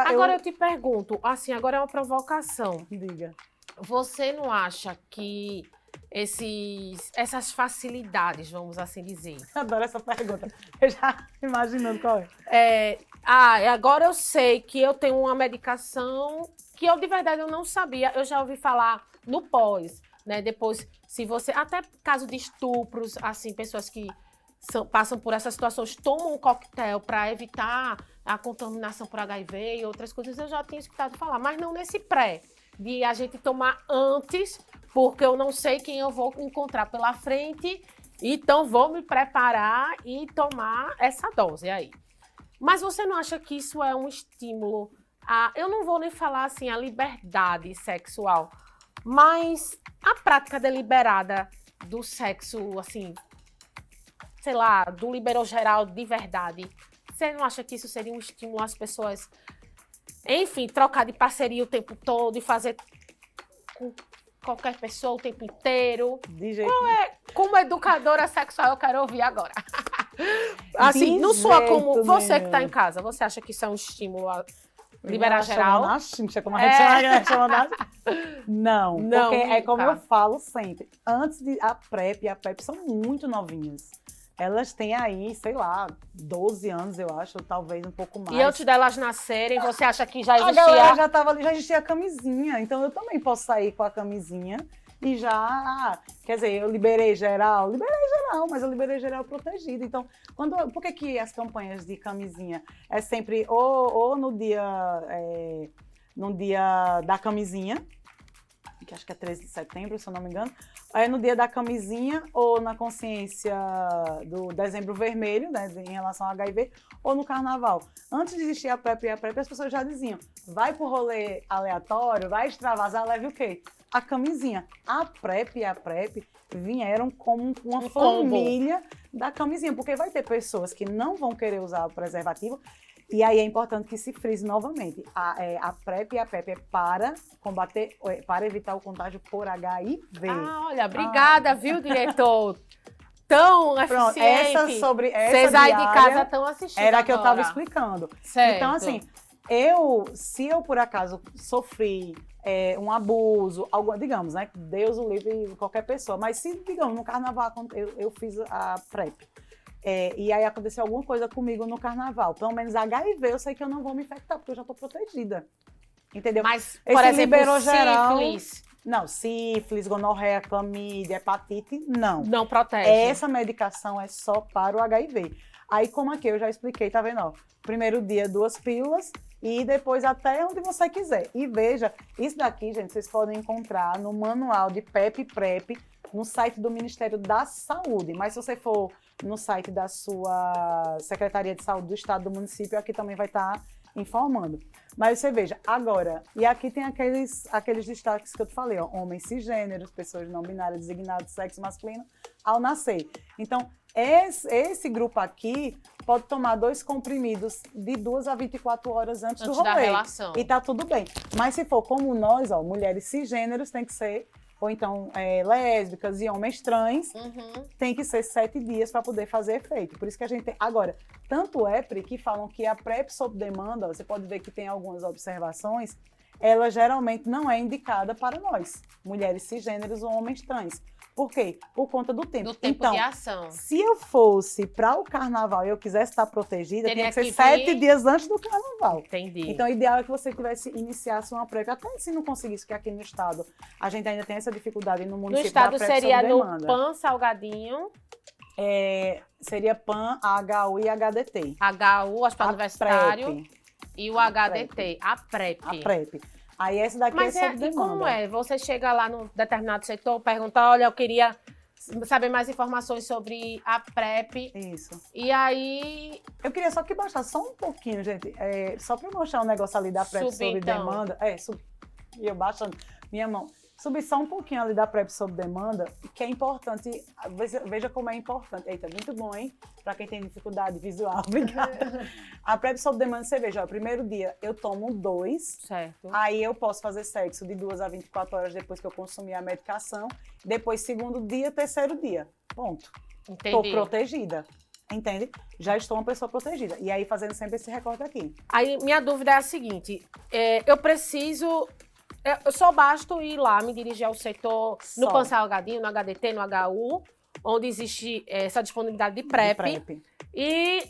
Agora eu te pergunto, assim, agora é uma provocação. Diga. Você não acha que essas facilidades, vamos assim dizer. Adoro essa pergunta. Eu já imaginando qual é. Agora eu sei que eu tenho uma medicação que eu de verdade eu não sabia. Eu já ouvi falar no pós, né? Depois, se você... Até caso de estupros, assim, pessoas que passam por essas situações, tomam um coquetel para evitar a contaminação por HIV e outras coisas, eu já tinha escutado falar. Mas não nesse pré, de a gente tomar antes, porque eu não sei quem eu vou encontrar pela frente, então vou me preparar e tomar essa dose aí. Mas você não acha que isso é um estímulo eu não vou nem falar assim a liberdade sexual, mas a prática deliberada do sexo, assim, sei lá, do liberou geral de verdade, você não acha que isso seria um estímulo às pessoas, enfim, trocar de parceria o tempo todo e fazer com qualquer pessoa o tempo inteiro? De jeito Como educadora sexual, eu quero ouvir agora. Assim, não soa como você que está em casa. Você acha que isso é um estímulo a liberar geral? Não, porque é como eu falo sempre. Antes a PrEP e a PrEP são muito novinhas. Elas têm aí, sei lá, 12 anos, eu acho, ou talvez um pouco mais. E antes delas nascerem, você acha que já existia? A galera já estava ali, já existia a camisinha. Então eu também posso sair com a camisinha e já... Quer dizer, eu liberei geral, mas eu liberei geral protegido. Então, por que as campanhas de camisinha é sempre ou no dia da camisinha, que acho que é 13 de setembro, se eu não me engano, é no dia da camisinha ou na consciência do Dezembro Vermelho, né, em relação ao HIV, ou no Carnaval. Antes de existir a PrEP e a PrEP, as pessoas já diziam, vai pro rolê aleatório, vai extravasar, leve o quê? A camisinha. A PrEP e a PrEP vieram como uma família da camisinha, porque vai ter pessoas que não vão querer usar o preservativo. E aí é importante que se frise novamente. A PrEP e a PrEP é para combater, para evitar o contágio por HIV. Olha, obrigada, viu, diretor? Tão eficiente. Vocês aí de casa estão assistindo era que eu agora. estava explicando. Certo. Então, assim, se eu por acaso sofri um abuso, digamos, né? Deus o livre qualquer pessoa. Mas se, digamos, no carnaval eu fiz a PrEP. E aí aconteceu alguma coisa comigo no carnaval. Pelo menos HIV eu sei que eu não vou me infectar, porque eu já estou protegida. Entendeu? Mas, por exemplo, sífilis. Não, sífilis, gonorreia, clamídia, hepatite, não. Não protege. Essa medicação é só para o HIV. Aí, como aqui eu já expliquei, tá vendo? Ó, primeiro dia, 2 pílulas e depois até onde você quiser. E veja, isso daqui, gente, vocês podem encontrar no manual de PEP e PrEP no site do Ministério da Saúde. Mas se você for no site da sua Secretaria de Saúde do Estado, do município, aqui também vai estar informando. Mas você veja, agora, e aqui tem aqueles destaques que eu te falei, ó, homens cisgêneros, pessoas não binárias designadas de sexo masculino ao nascer. Então, esse grupo aqui pode tomar 2 comprimidos de 2 a 24 horas antes do rolê. Da relação. E tá tudo bem. Mas se for como nós, ó, mulheres cisgêneros, tem que ser, ou então lésbicas e homens trans, tem que ser 7 dias para poder fazer efeito. Por isso que a gente tem... Agora, tanto é, Pri, que falam que a PrEP sob demanda, você pode ver que tem algumas observações, ela geralmente não é indicada para nós, mulheres cisgêneros ou homens trans. Por quê? Por conta do tempo. Do tempo então, de ação. se eu fosse para o carnaval e eu quisesse estar protegida, Teria tinha que ser que 7 vir- dias antes do carnaval. Entendi. Então, o ideal é que você iniciasse uma PrEP, até se não conseguisse, porque aqui no estado a gente ainda tem essa dificuldade no no município estado da PrEP seria sob no demanda. PAN Salgadinho, Seria PAN, HU e HDT. HU, Hospital A Universitário, PrEP, e o HDT, a PrEP. a PrEP. Aí essa daqui Mas é sob e demanda. como é? Você chega lá num determinado setor, pergunta, olha, eu queria saber mais informações sobre a PrEP. Isso. E aí, Eu queria só que baixasse só um pouquinho, gente. Só para mostrar um negócio ali da PrEP Subir, sob então. demanda. E eu baixando minha mão. Subir só um pouquinho ali da PrEP sob demanda, que é importante. Veja como é importante. Eita, muito bom, hein? Para quem tem dificuldade visual. Obrigada. A PrEP sob demanda, você veja, ó, primeiro dia eu tomo 2. certo. Aí eu posso fazer sexo de 2 a 24 horas depois que eu consumir a medicação. Depois, segundo dia, terceiro dia. Ponto. Estou Entendi. protegida. Entende? Já estou uma pessoa protegida. E aí, fazendo sempre esse recorte aqui. Aí, minha dúvida é a seguinte, eu preciso... Eu só basto ir lá, me dirigir ao setor, no Só. PAN Salgadinho, no HDT, no HU, onde existe essa disponibilidade de PrEP. PrEP. E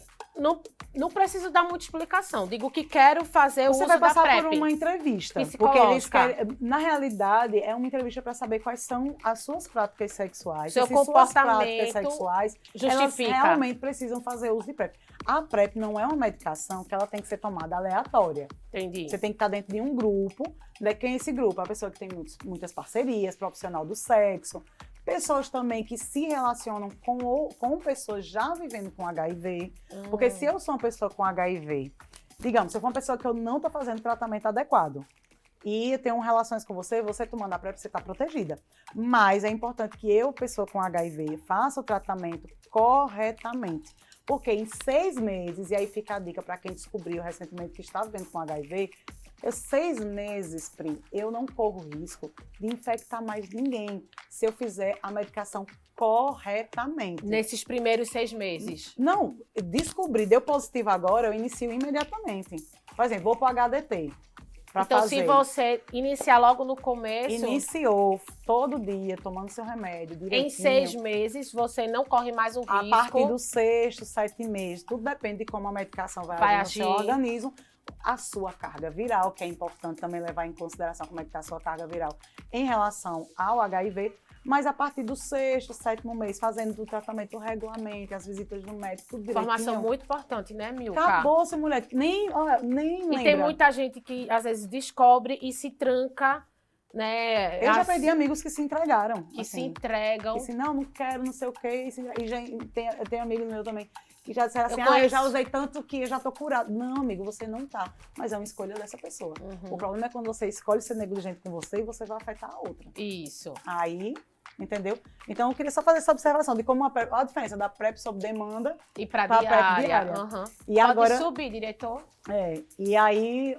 não preciso dar muita explicação. Digo que quero fazer Você o vai uso da passar PrEP. por uma entrevista. Porque Psicológica. eles querem, na realidade, é uma entrevista para saber quais são as suas práticas sexuais. Seu se suas comportamento práticas sexuais justifica. elas realmente precisam fazer uso de PrEP. A PrEP não é uma medicação que ela tem que ser tomada aleatória. Entendi. Você tem que estar dentro de um grupo. Quem é esse grupo? A pessoa que tem muitas parcerias, profissional do sexo, pessoas também que se relacionam com pessoas já vivendo com HIV. Porque se eu sou uma pessoa com HIV, digamos, se eu for uma pessoa que eu não estou fazendo tratamento adequado e eu tenho relações com você tomando a PrEP, você está protegida. Mas é importante que eu, pessoa com HIV, faça o tratamento corretamente. Porque em 6 meses, e aí fica a dica para quem descobriu recentemente que está vivendo com HIV, 6 meses, Pri, eu não corro risco de infectar mais ninguém se eu fizer a medicação corretamente. Nesses primeiros 6 meses. Não, descobri, deu positivo agora, eu inicio imediatamente. Por exemplo, vou para o HDT. Então, se você iniciar logo no começo, Iniciou todo dia, tomando seu remédio direitinho. em 6 meses, você não corre mais o risco. A partir do 6º, 7 meses, tudo depende de como a medicação vai agir no seu organismo. A sua carga viral, que é importante também levar em consideração como é que está a sua carga viral em relação ao HIV, mas a partir do 6º, 7º mês, fazendo o tratamento regularmente, as visitas no médico, tudo direitinho. Informação muito importante, né, Milka? Acabou-se, mulher. Nem lembra. E tem muita gente que, às vezes, descobre e se tranca, né? Eu já perdi amigos que se entregaram. Que se assim, entregam. que assim, não quero, não sei o quê. E já eu tenho amigos meus também que já disseram assim, Eu conheço. eu já usei tanto que eu já tô curado. Não, amigo, você não tá. Mas é uma escolha dessa pessoa. O problema é quando você escolhe ser negligente com você e você vai afetar a outra. Isso. Aí, entendeu? Então, eu queria só fazer essa observação de como a diferença da PrEP sob demanda E para pra diária. PrEP diária. Aham. E Pode agora, subir, diretor. e aí,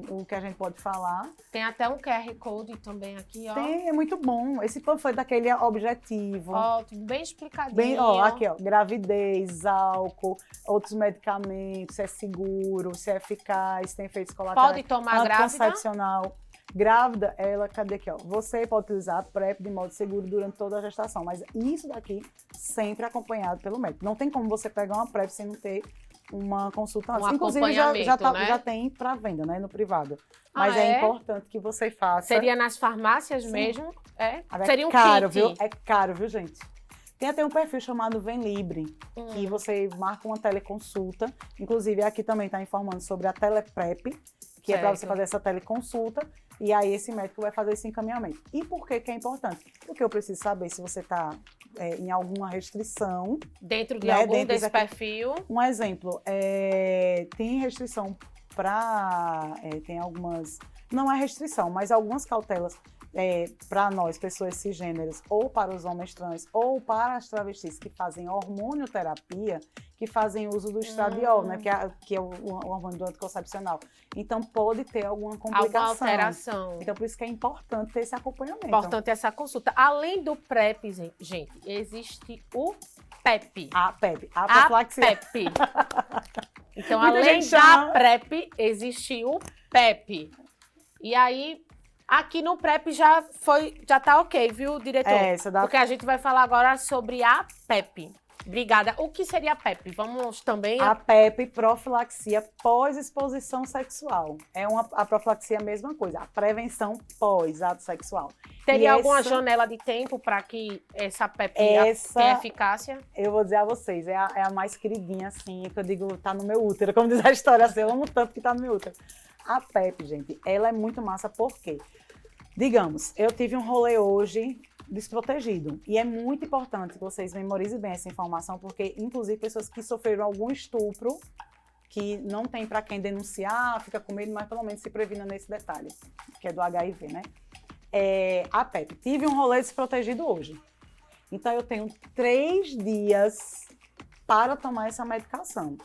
o que a gente pode falar, Tem até um QR Code também aqui, ó. é muito bom. Esse panfleto daquele objetivo. Ótimo, bem explicadinho. Bem, aqui, ó, gravidez, álcool, outros medicamentos, se é seguro, se é eficaz, tem efeitos colaterais. Pode tomar grávida? Anticoncepcional. Grávida, cadê aqui, ó? Você pode utilizar a PrEP de modo seguro durante toda a gestação, mas isso daqui sempre acompanhado pelo médico. Não tem como você pegar uma PrEP sem não ter uma consulta antes. Inclusive, já tem para venda, né, no privado. Mas é importante que você faça. Seria nas farmácias mesmo? Seria um caro, kit. viu? É caro, viu, gente? Tem até um perfil chamado Vem Libre, que você marca uma teleconsulta. Inclusive, aqui também está informando sobre a Teleprep, que é para você fazer essa teleconsulta. E aí, esse médico vai fazer esse encaminhamento. E por que é importante? Porque eu preciso saber se você está em alguma restrição. Dentro de né, algum dentro desse daqui. perfil. Um exemplo, tem restrição para... tem algumas... Não é restrição, mas algumas cautelas para nós, pessoas cisgêneras, ou para os homens trans, ou para as travestis que fazem hormonioterapia, que fazem uso do estradiol, né, que é o hormônio do anticoncepcional. Então, pode ter alguma complicação. Alguma alteração. Então, por isso que é importante ter esse acompanhamento. Importante essa consulta. Além do PrEP, gente, existe o PEP. A PEP, a A profilaxia. PEP. Então, Muita além gente da chama- PrEP, existe o PEP. E aí, Aqui no PrEP já tá ok, viu, diretor? Porque a gente vai falar agora sobre a PEP. Obrigada. O que seria a PEP? Vamos também... A PEP, profilaxia pós-exposição sexual. A profilaxia é a mesma coisa, a prevenção pós-ato sexual. Teria alguma janela de tempo para que essa PEP tenha eficácia? Eu vou dizer a vocês, é a mais queridinha, assim, que eu digo, tá no meu útero, como diz a história, assim, eu amo tanto que tá no meu útero. A PEP, gente, ela é muito massa, por quê? Digamos, eu tive um rolê hoje desprotegido. E é muito importante que vocês memorizem bem essa informação, porque, inclusive, pessoas que sofreram algum estupro, que não tem para quem denunciar, fica com medo, mas pelo menos se previna nesse detalhe, que é do HIV, né? A PEP. Tive um rolê desprotegido hoje. Então, eu tenho 3 dias para tomar essa medicação.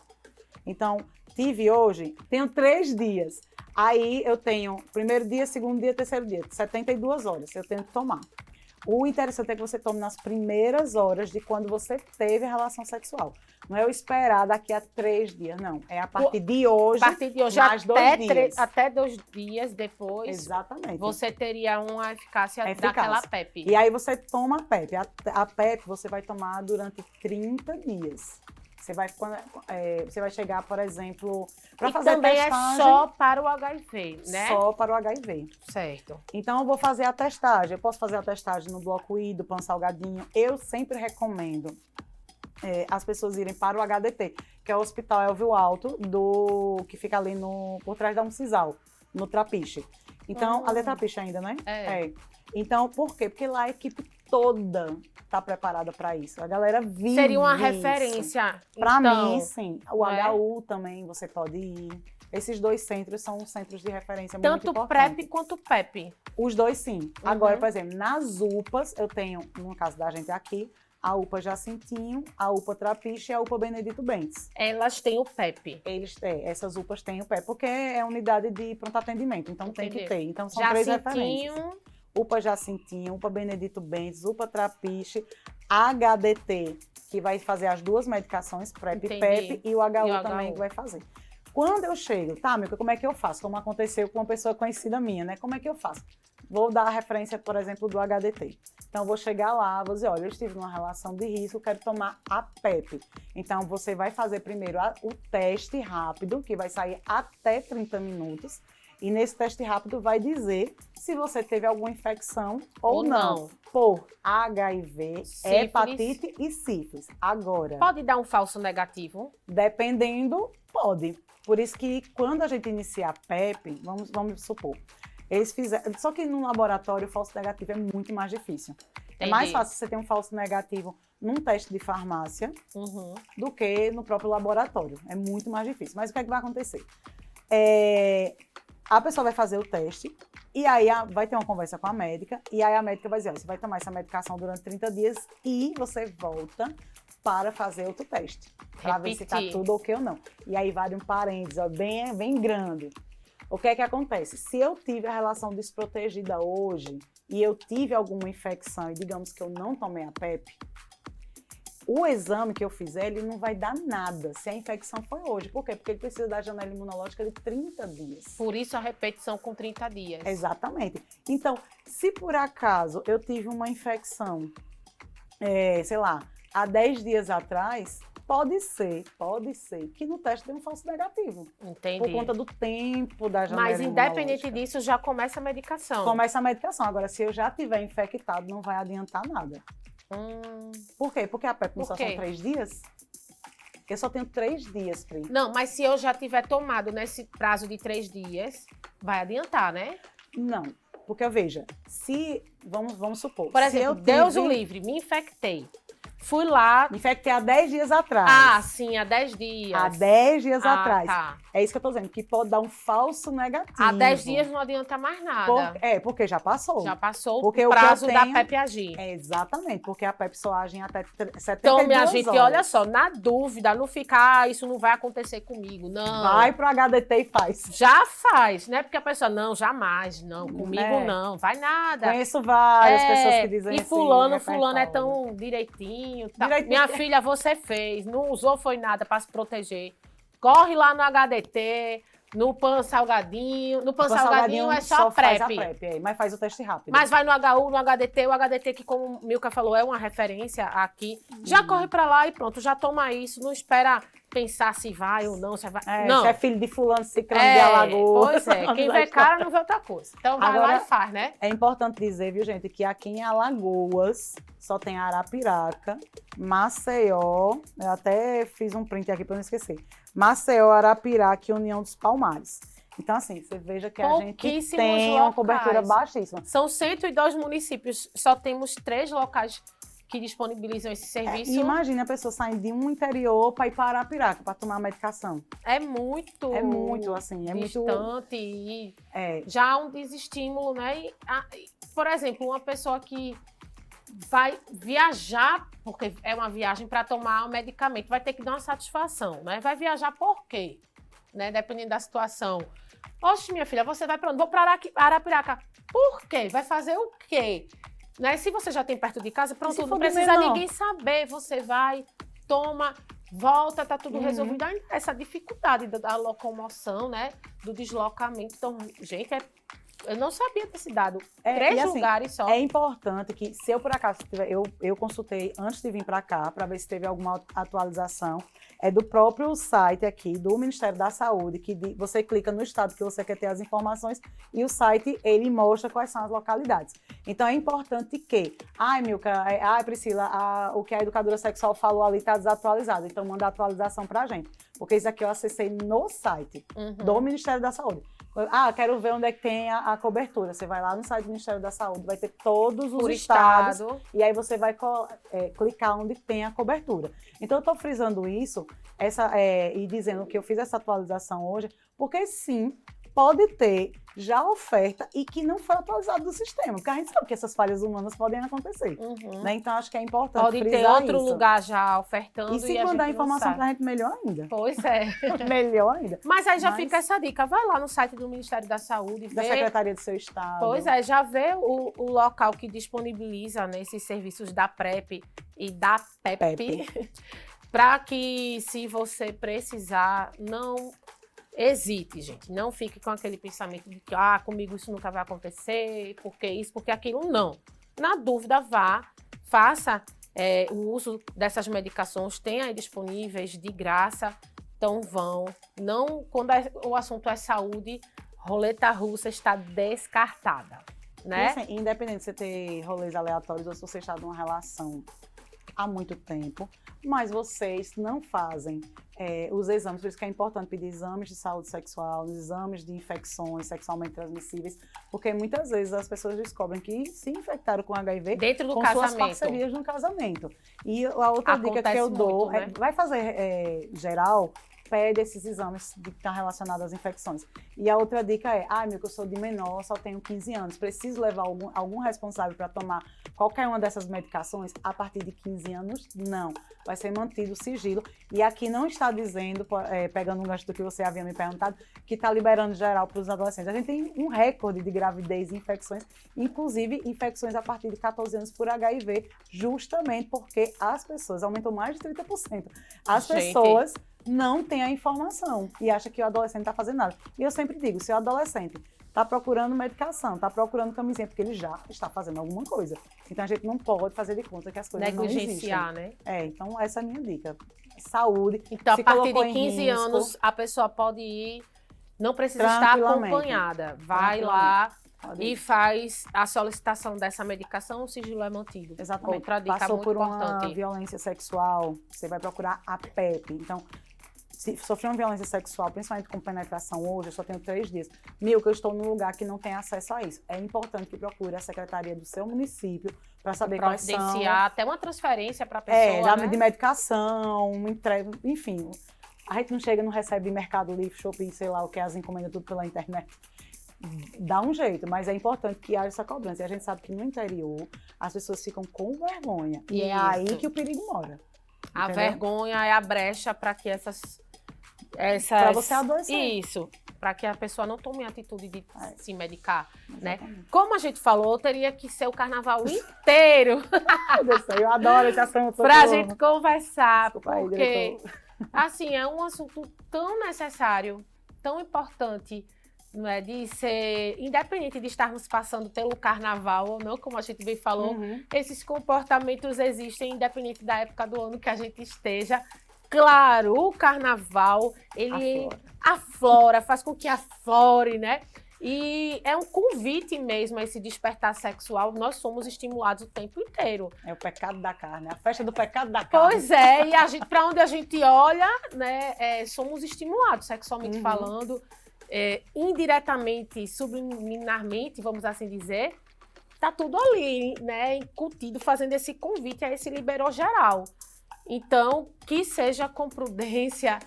Então, tive hoje, tenho 3 dias. Aí, eu tenho primeiro dia, segundo dia, terceiro dia, 72 horas eu tenho que tomar. O interessante é que você tome nas primeiras horas de quando você teve a relação sexual. Não é eu esperar daqui a 3 dias, não. É a partir de hoje, mais 2 dias. Até 2 dias depois, exatamente, você teria uma eficácia daquela PEP. E aí você toma a PEP. A PEP você vai tomar durante 30 dias. Você vai chegar, por exemplo, para fazer a testagem. Também é só para o HIV, né? Só para o HIV. Certo. Então, eu vou fazer a testagem. Eu posso fazer a testagem no Bloco I, do Pan-Salgadinho. Eu sempre recomendo as pessoas irem para o HDT, que é o Hospital Elvio Alto, que fica ali por trás da Uncisal, no Trapiche. Então, ali é Trapiche ainda, né? Então, por quê? Porque lá a equipe toda está preparada para isso. A galera vive. Seria uma referência. Para mim, sim. O HU também você pode ir. Esses 2 centros são centros de referência muito importantes. Tanto PrEP quanto PEP. Os 2, sim. Agora, por exemplo, nas UPAs, eu tenho, no caso da gente aqui, a UPA Jacintinho, a UPA Trapiche e a UPA Benedito Bentes. Elas têm o PEP. Essas UPAs têm o PEP, porque é unidade de pronto atendimento, então tem que ter. Então são 3 referências. UPA Jacintinho, UPA Benedito Bentes, UPA Trapiche, HDT, que vai fazer as 2 medicações, PrEP e PEP, e o HU também que vai fazer. Quando eu chego, Milka, como é que eu faço? Como aconteceu com uma pessoa conhecida minha, né? Como é que eu faço? Vou dar a referência, por exemplo, do HDT. Então, vou chegar lá, vou dizer, olha, eu estive numa relação de risco, quero tomar a PEP. Então, você vai fazer primeiro o teste rápido, que vai sair até 30 minutos. E nesse teste rápido vai dizer se você teve alguma infecção ou não. Por HIV, sífilis, hepatite e sífilis. Agora... Pode dar um falso negativo? Dependendo, pode. Por isso que quando a gente inicia a PEP, vamos supor, eles fizeram... Só que no laboratório o falso negativo é muito mais difícil. É mais fácil você ter um falso negativo num teste de farmácia do que no próprio laboratório. É muito mais difícil. Mas o que é que vai acontecer? A pessoa vai fazer o teste e aí vai ter uma conversa com a médica e aí a médica vai dizer, você vai tomar essa medicação durante 30 dias e você volta para fazer outro teste, para ver se está tudo ok ou não. E aí vale um parênteses, bem grande. O que é que acontece? Se eu tive a relação desprotegida hoje e eu tive alguma infecção e digamos que eu não tomei a PEP, o exame que eu fizer, ele não vai dar nada se a infecção foi hoje. Por quê? Porque ele precisa da janela imunológica de 30 dias. Por isso a repetição com 30 dias. Exatamente. Então, se por acaso eu tive uma infecção, sei lá, há 10 dias atrás, pode ser que no teste dê um falso negativo. Entendi. Por conta do tempo da janela Mas independente disso, já começa a medicação. Começa a medicação. Agora, se eu já tiver infectado, não vai adiantar nada. Por quê? Porque a PEP não só são 3 dias? Eu só tenho 3 dias, Pri. Não, mas se eu já tiver tomado nesse prazo de 3 dias, vai adiantar, né? Não, porque veja, se, vamos supor... Por exemplo, Deus o livre, me infectei. Fui lá... Me infectei há 10 dias atrás. Ah, sim, há 10 dias. Há 10 dias atrás. Tá. É isso que eu tô dizendo, que pode dar um falso negativo. Há 10 dias não adianta mais nada. Porque já passou. Já passou porque o prazo da PEP agir. Exatamente, porque a PEP só age até 72 horas. Então, minha gente, olha só, na dúvida, não ficar, isso não vai acontecer comigo, não. Vai pro HDT e faz. Já faz, né? Porque a pessoa, não, jamais, não, comigo não, vai nada. Conheço várias pessoas que dizem assim. E fulano é tão direitinho. Tá. Minha filha, você fez, não usou foi nada para se proteger. Corre lá no HDT, No Pan Salgadinho. No Pan O Salgadinho é só faz a PrEP. PrEP, mas faz o teste rápido. Mas vai no HU, no HDT, o HDT que, como Milka falou, é uma referência aqui. Já corre pra lá e pronto, já toma isso, não espera pensar se vai ou não, se vai. Não. Se é filho de fulano, ciclano de Alagoas. Pois é, quem vê cara não vê outra coisa. Então vai lá e faz, né? É importante dizer, viu, gente, que aqui em Alagoas só tem Arapiraca, Maceió, eu até fiz um print aqui pra não esquecer. Maceió, Arapiraca e União dos Palmares. Então, assim, você veja que a gente tem uma cobertura baixíssima. São 102 municípios, só temos 3 locais que disponibilizam esse serviço. E imagina a pessoa saindo de um interior para ir para Arapiraca, para tomar a medicação. É muito assim, distante e já há um desestímulo, né? Por exemplo, uma pessoa que vai viajar, porque é uma viagem para tomar um medicamento, vai ter que dar uma satisfação, né? Vai viajar por quê? Né? Dependendo da situação. Oxe, minha filha, você vai para onde? Vou para Arapiraca. Por quê? Vai fazer o quê? Né? Se você já tem perto de casa, pronto, não precisa ninguém saber. Você vai, toma, volta, tá tudo resolvido. Ainda essa dificuldade da locomoção, né? Do deslocamento. Então, gente, eu não sabia desse dado. 3 lugares só. É importante que, se eu por acaso tiver, eu consultei antes de vir para cá, para ver se teve alguma atualização. É do próprio site aqui, do Ministério da Saúde, que você clica no estado que você quer ter as informações e o site, ele mostra quais são as localidades. Então, é importante que, Milka, Priscila, o que a educadora sexual falou ali está desatualizado, então manda a atualização para a gente. Porque isso aqui eu acessei no site do Ministério da Saúde. Quero ver onde é que tem a cobertura. Você vai lá no site do Ministério da Saúde, vai ter todos os estados. E aí você vai clicar onde tem a cobertura. Então, eu estou frisando isso e dizendo que eu fiz essa atualização hoje, porque sim, pode ter já oferta e que não foi atualizado do sistema. Porque a gente sabe que essas falhas humanas podem acontecer. Né? Então, acho que é importante pode frisar ter outro isso. lugar já ofertando. E se mandar informação pra gente, melhor ainda. Pois é. Melhor ainda. Mas aí já fica essa dica. Vai lá no site do Ministério da Saúde. Da Secretaria do seu Estado. Pois é, já vê o local que disponibiliza, né, esses serviços da PrEP e da PEP. Para que, se você precisar, não hesite, gente. Não fique com aquele pensamento de que comigo isso nunca vai acontecer, porque isso, porque aquilo, não. Na dúvida, vá, faça o uso dessas medicações, tem aí disponíveis de graça, então vão. Não, quando o assunto é saúde, roleta russa está descartada, né? E, assim, independente de você ter rolês aleatórios ou se você está numa relação há muito tempo, mas vocês não fazem os exames, por isso que é importante pedir exames de saúde sexual, exames de infecções sexualmente transmissíveis, porque muitas vezes as pessoas descobrem que se infectaram com HIV dentro do com casamento. suas parcerias no casamento. E a outra dica que eu dou muito, né? Vai fazer geral, pede esses exames que estão relacionados às infecções. E a outra dica é, Milka, eu sou de menor, só tenho 15 anos, preciso levar algum responsável para tomar qualquer uma dessas medicações a partir de 15 anos? Não. Vai ser mantido o sigilo. E aqui não está dizendo, pegando um gancho do que você havia me perguntado, que está liberando geral para os adolescentes. A gente tem um recorde de gravidez e infecções, inclusive infecções a partir de 14 anos por HIV, justamente porque as pessoas, aumentou mais de 30%. As pessoas não têm a informação e acham que o adolescente está fazendo nada. E eu sempre digo, se o adolescente está procurando medicação, está procurando camisinha, porque ele já está fazendo alguma coisa. Então, a gente não pode fazer de conta que as coisas não existem. Negligenciar, né? Então essa é a minha dica. Saúde. Então, a partir de 15 anos, a pessoa pode ir, não precisa estar acompanhada. Vai lá e faz a solicitação dessa medicação, o sigilo é mantido. Exatamente. Outra dica Passou muito por importante. uma violência sexual, você vai procurar a PEP. Então, se sofreu uma violência sexual, principalmente com penetração hoje, eu só tenho 3 dias. Milka, eu estou num lugar que não tem acesso a isso. É importante que procure a secretaria do seu município para saber quais são. Providenciar até uma transferência para a pessoa, né? De medicação, entrega, enfim. A gente não chega, não recebe Mercado Livre, Shopee, sei lá o que, as encomendas tudo pela internet. Dá um jeito, mas é importante que haja essa cobrança. E a gente sabe que no interior as pessoas ficam com vergonha. E é aí que o perigo mora. A vergonha é a brecha para que essas para você adoecer. Isso, para que a pessoa não tome a atitude de se medicar, né? Como a gente falou, teria que ser o carnaval inteiro. Eu adoro esse assunto. Pra gente conversar, porque assim, é um assunto tão necessário, tão importante, não é, de ser, independente de estarmos passando pelo carnaval ou não, como a gente bem falou, esses comportamentos existem independente da época do ano que a gente esteja. Claro, o carnaval, ele aflora, faz com que aflore, né? E é um convite mesmo a esse despertar sexual. Nós somos estimulados o tempo inteiro. É o pecado da carne, a festa do pecado da carne. Pois é, e para onde a gente olha, né, somos estimulados sexualmente falando, indiretamente, subliminarmente, vamos assim dizer. Tá tudo ali, né, incutido, fazendo esse convite a esse liberou geral. Então, que seja com prudência,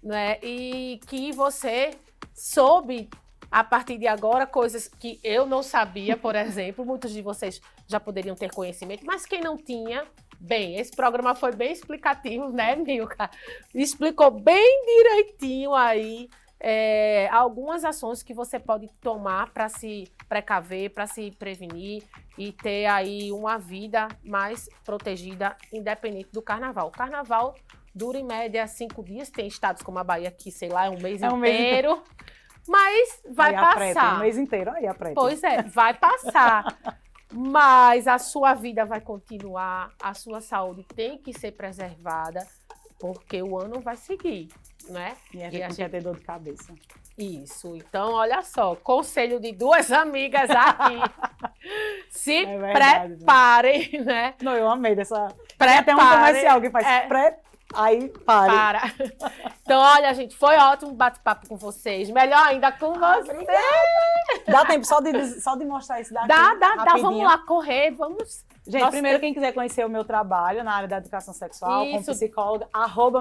né, e que você soube a partir de agora, coisas que eu não sabia, por exemplo, muitos de vocês já poderiam ter conhecimento, mas quem não tinha, bem, esse programa foi bem explicativo, né, Milka? Explicou bem direitinho aí algumas ações que você pode tomar para se precaver, para se prevenir e ter aí uma vida mais protegida, independente do carnaval. O carnaval dura em média 5 dias, tem estados como a Bahia que, sei lá, é um mês inteiro. Mas vai passar. O mês inteiro, aí apreta. Pois é, vai passar. Mas a sua vida vai continuar, a sua saúde tem que ser preservada, porque o ano vai seguir, né? E a gente não quer ter dor de cabeça. Isso. Então, olha só, conselho de duas amigas aqui. Se preparem, né? Não, eu amei dessa... Preparem. Tem até um comercial que faz aí, pare. Para. Então, olha, gente, foi ótimo bate-papo com vocês. Melhor ainda com vocês. Dá tempo só de mostrar isso daqui? Dá. Vamos lá, correr, vamos... Gente, primeiro, quem quiser conhecer o meu trabalho na área da educação sexual, como psicóloga,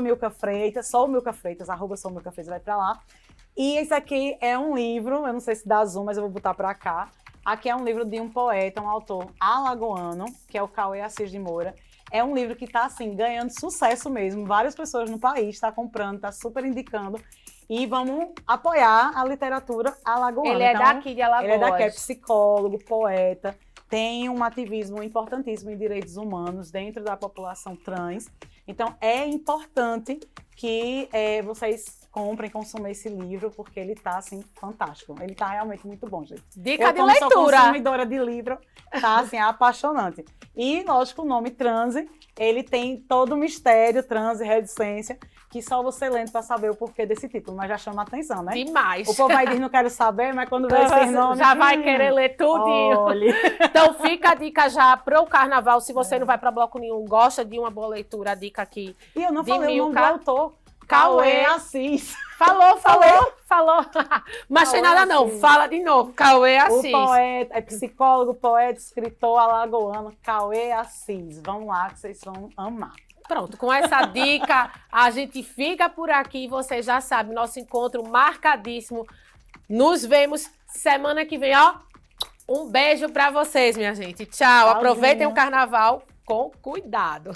@MilkaFreitas, sou Milka Freitas, @sou Milka Freitas, vai pra lá. E esse aqui é um livro, eu não sei se dá zoom, mas eu vou botar pra cá. Aqui é um livro de um poeta, um autor alagoano, que é o Cauê Assis de Moura. É um livro que está, assim, ganhando sucesso mesmo. Várias pessoas no país estão comprando, estão super indicando. E vamos apoiar a literatura alagoana. Ele é daqui de Alagoas. Ele é daqui, é psicólogo, poeta, tem um ativismo importantíssimo em direitos humanos dentro da população trans. Então, é importante que vocês comprem, consumam esse livro, porque ele tá, assim, fantástico. Ele tá realmente muito bom, gente. Dica de leitura. Eu, como sou consumidora de livro, tá, assim, apaixonante. E, lógico, o nome Transe, ele tem todo o mistério, transe, reticência, que só você lendo para saber o porquê desse título, mas já chama a atenção, né? Demais. O povo vai dizer, não quero saber, mas quando vê esse nome... Já vai querer ler tudinho. Olha. Então, fica a dica já para o carnaval. Se você não vai para bloco nenhum, gosta de uma boa leitura, a dica aqui. E eu não falei o nome do autor. Cauê Assis. Falou. Mas sem nada não, fala de novo. Cauê Assis. O poeta, é psicólogo, poeta, escritor alagoano, Cauê Assis. Vamos lá que vocês vão amar. Pronto, com essa dica, a gente fica por aqui. Você já sabe, nosso encontro marcadíssimo. Nos vemos semana que vem, ó. Um beijo pra vocês, minha gente. Tchau. Aproveitem o carnaval com cuidado.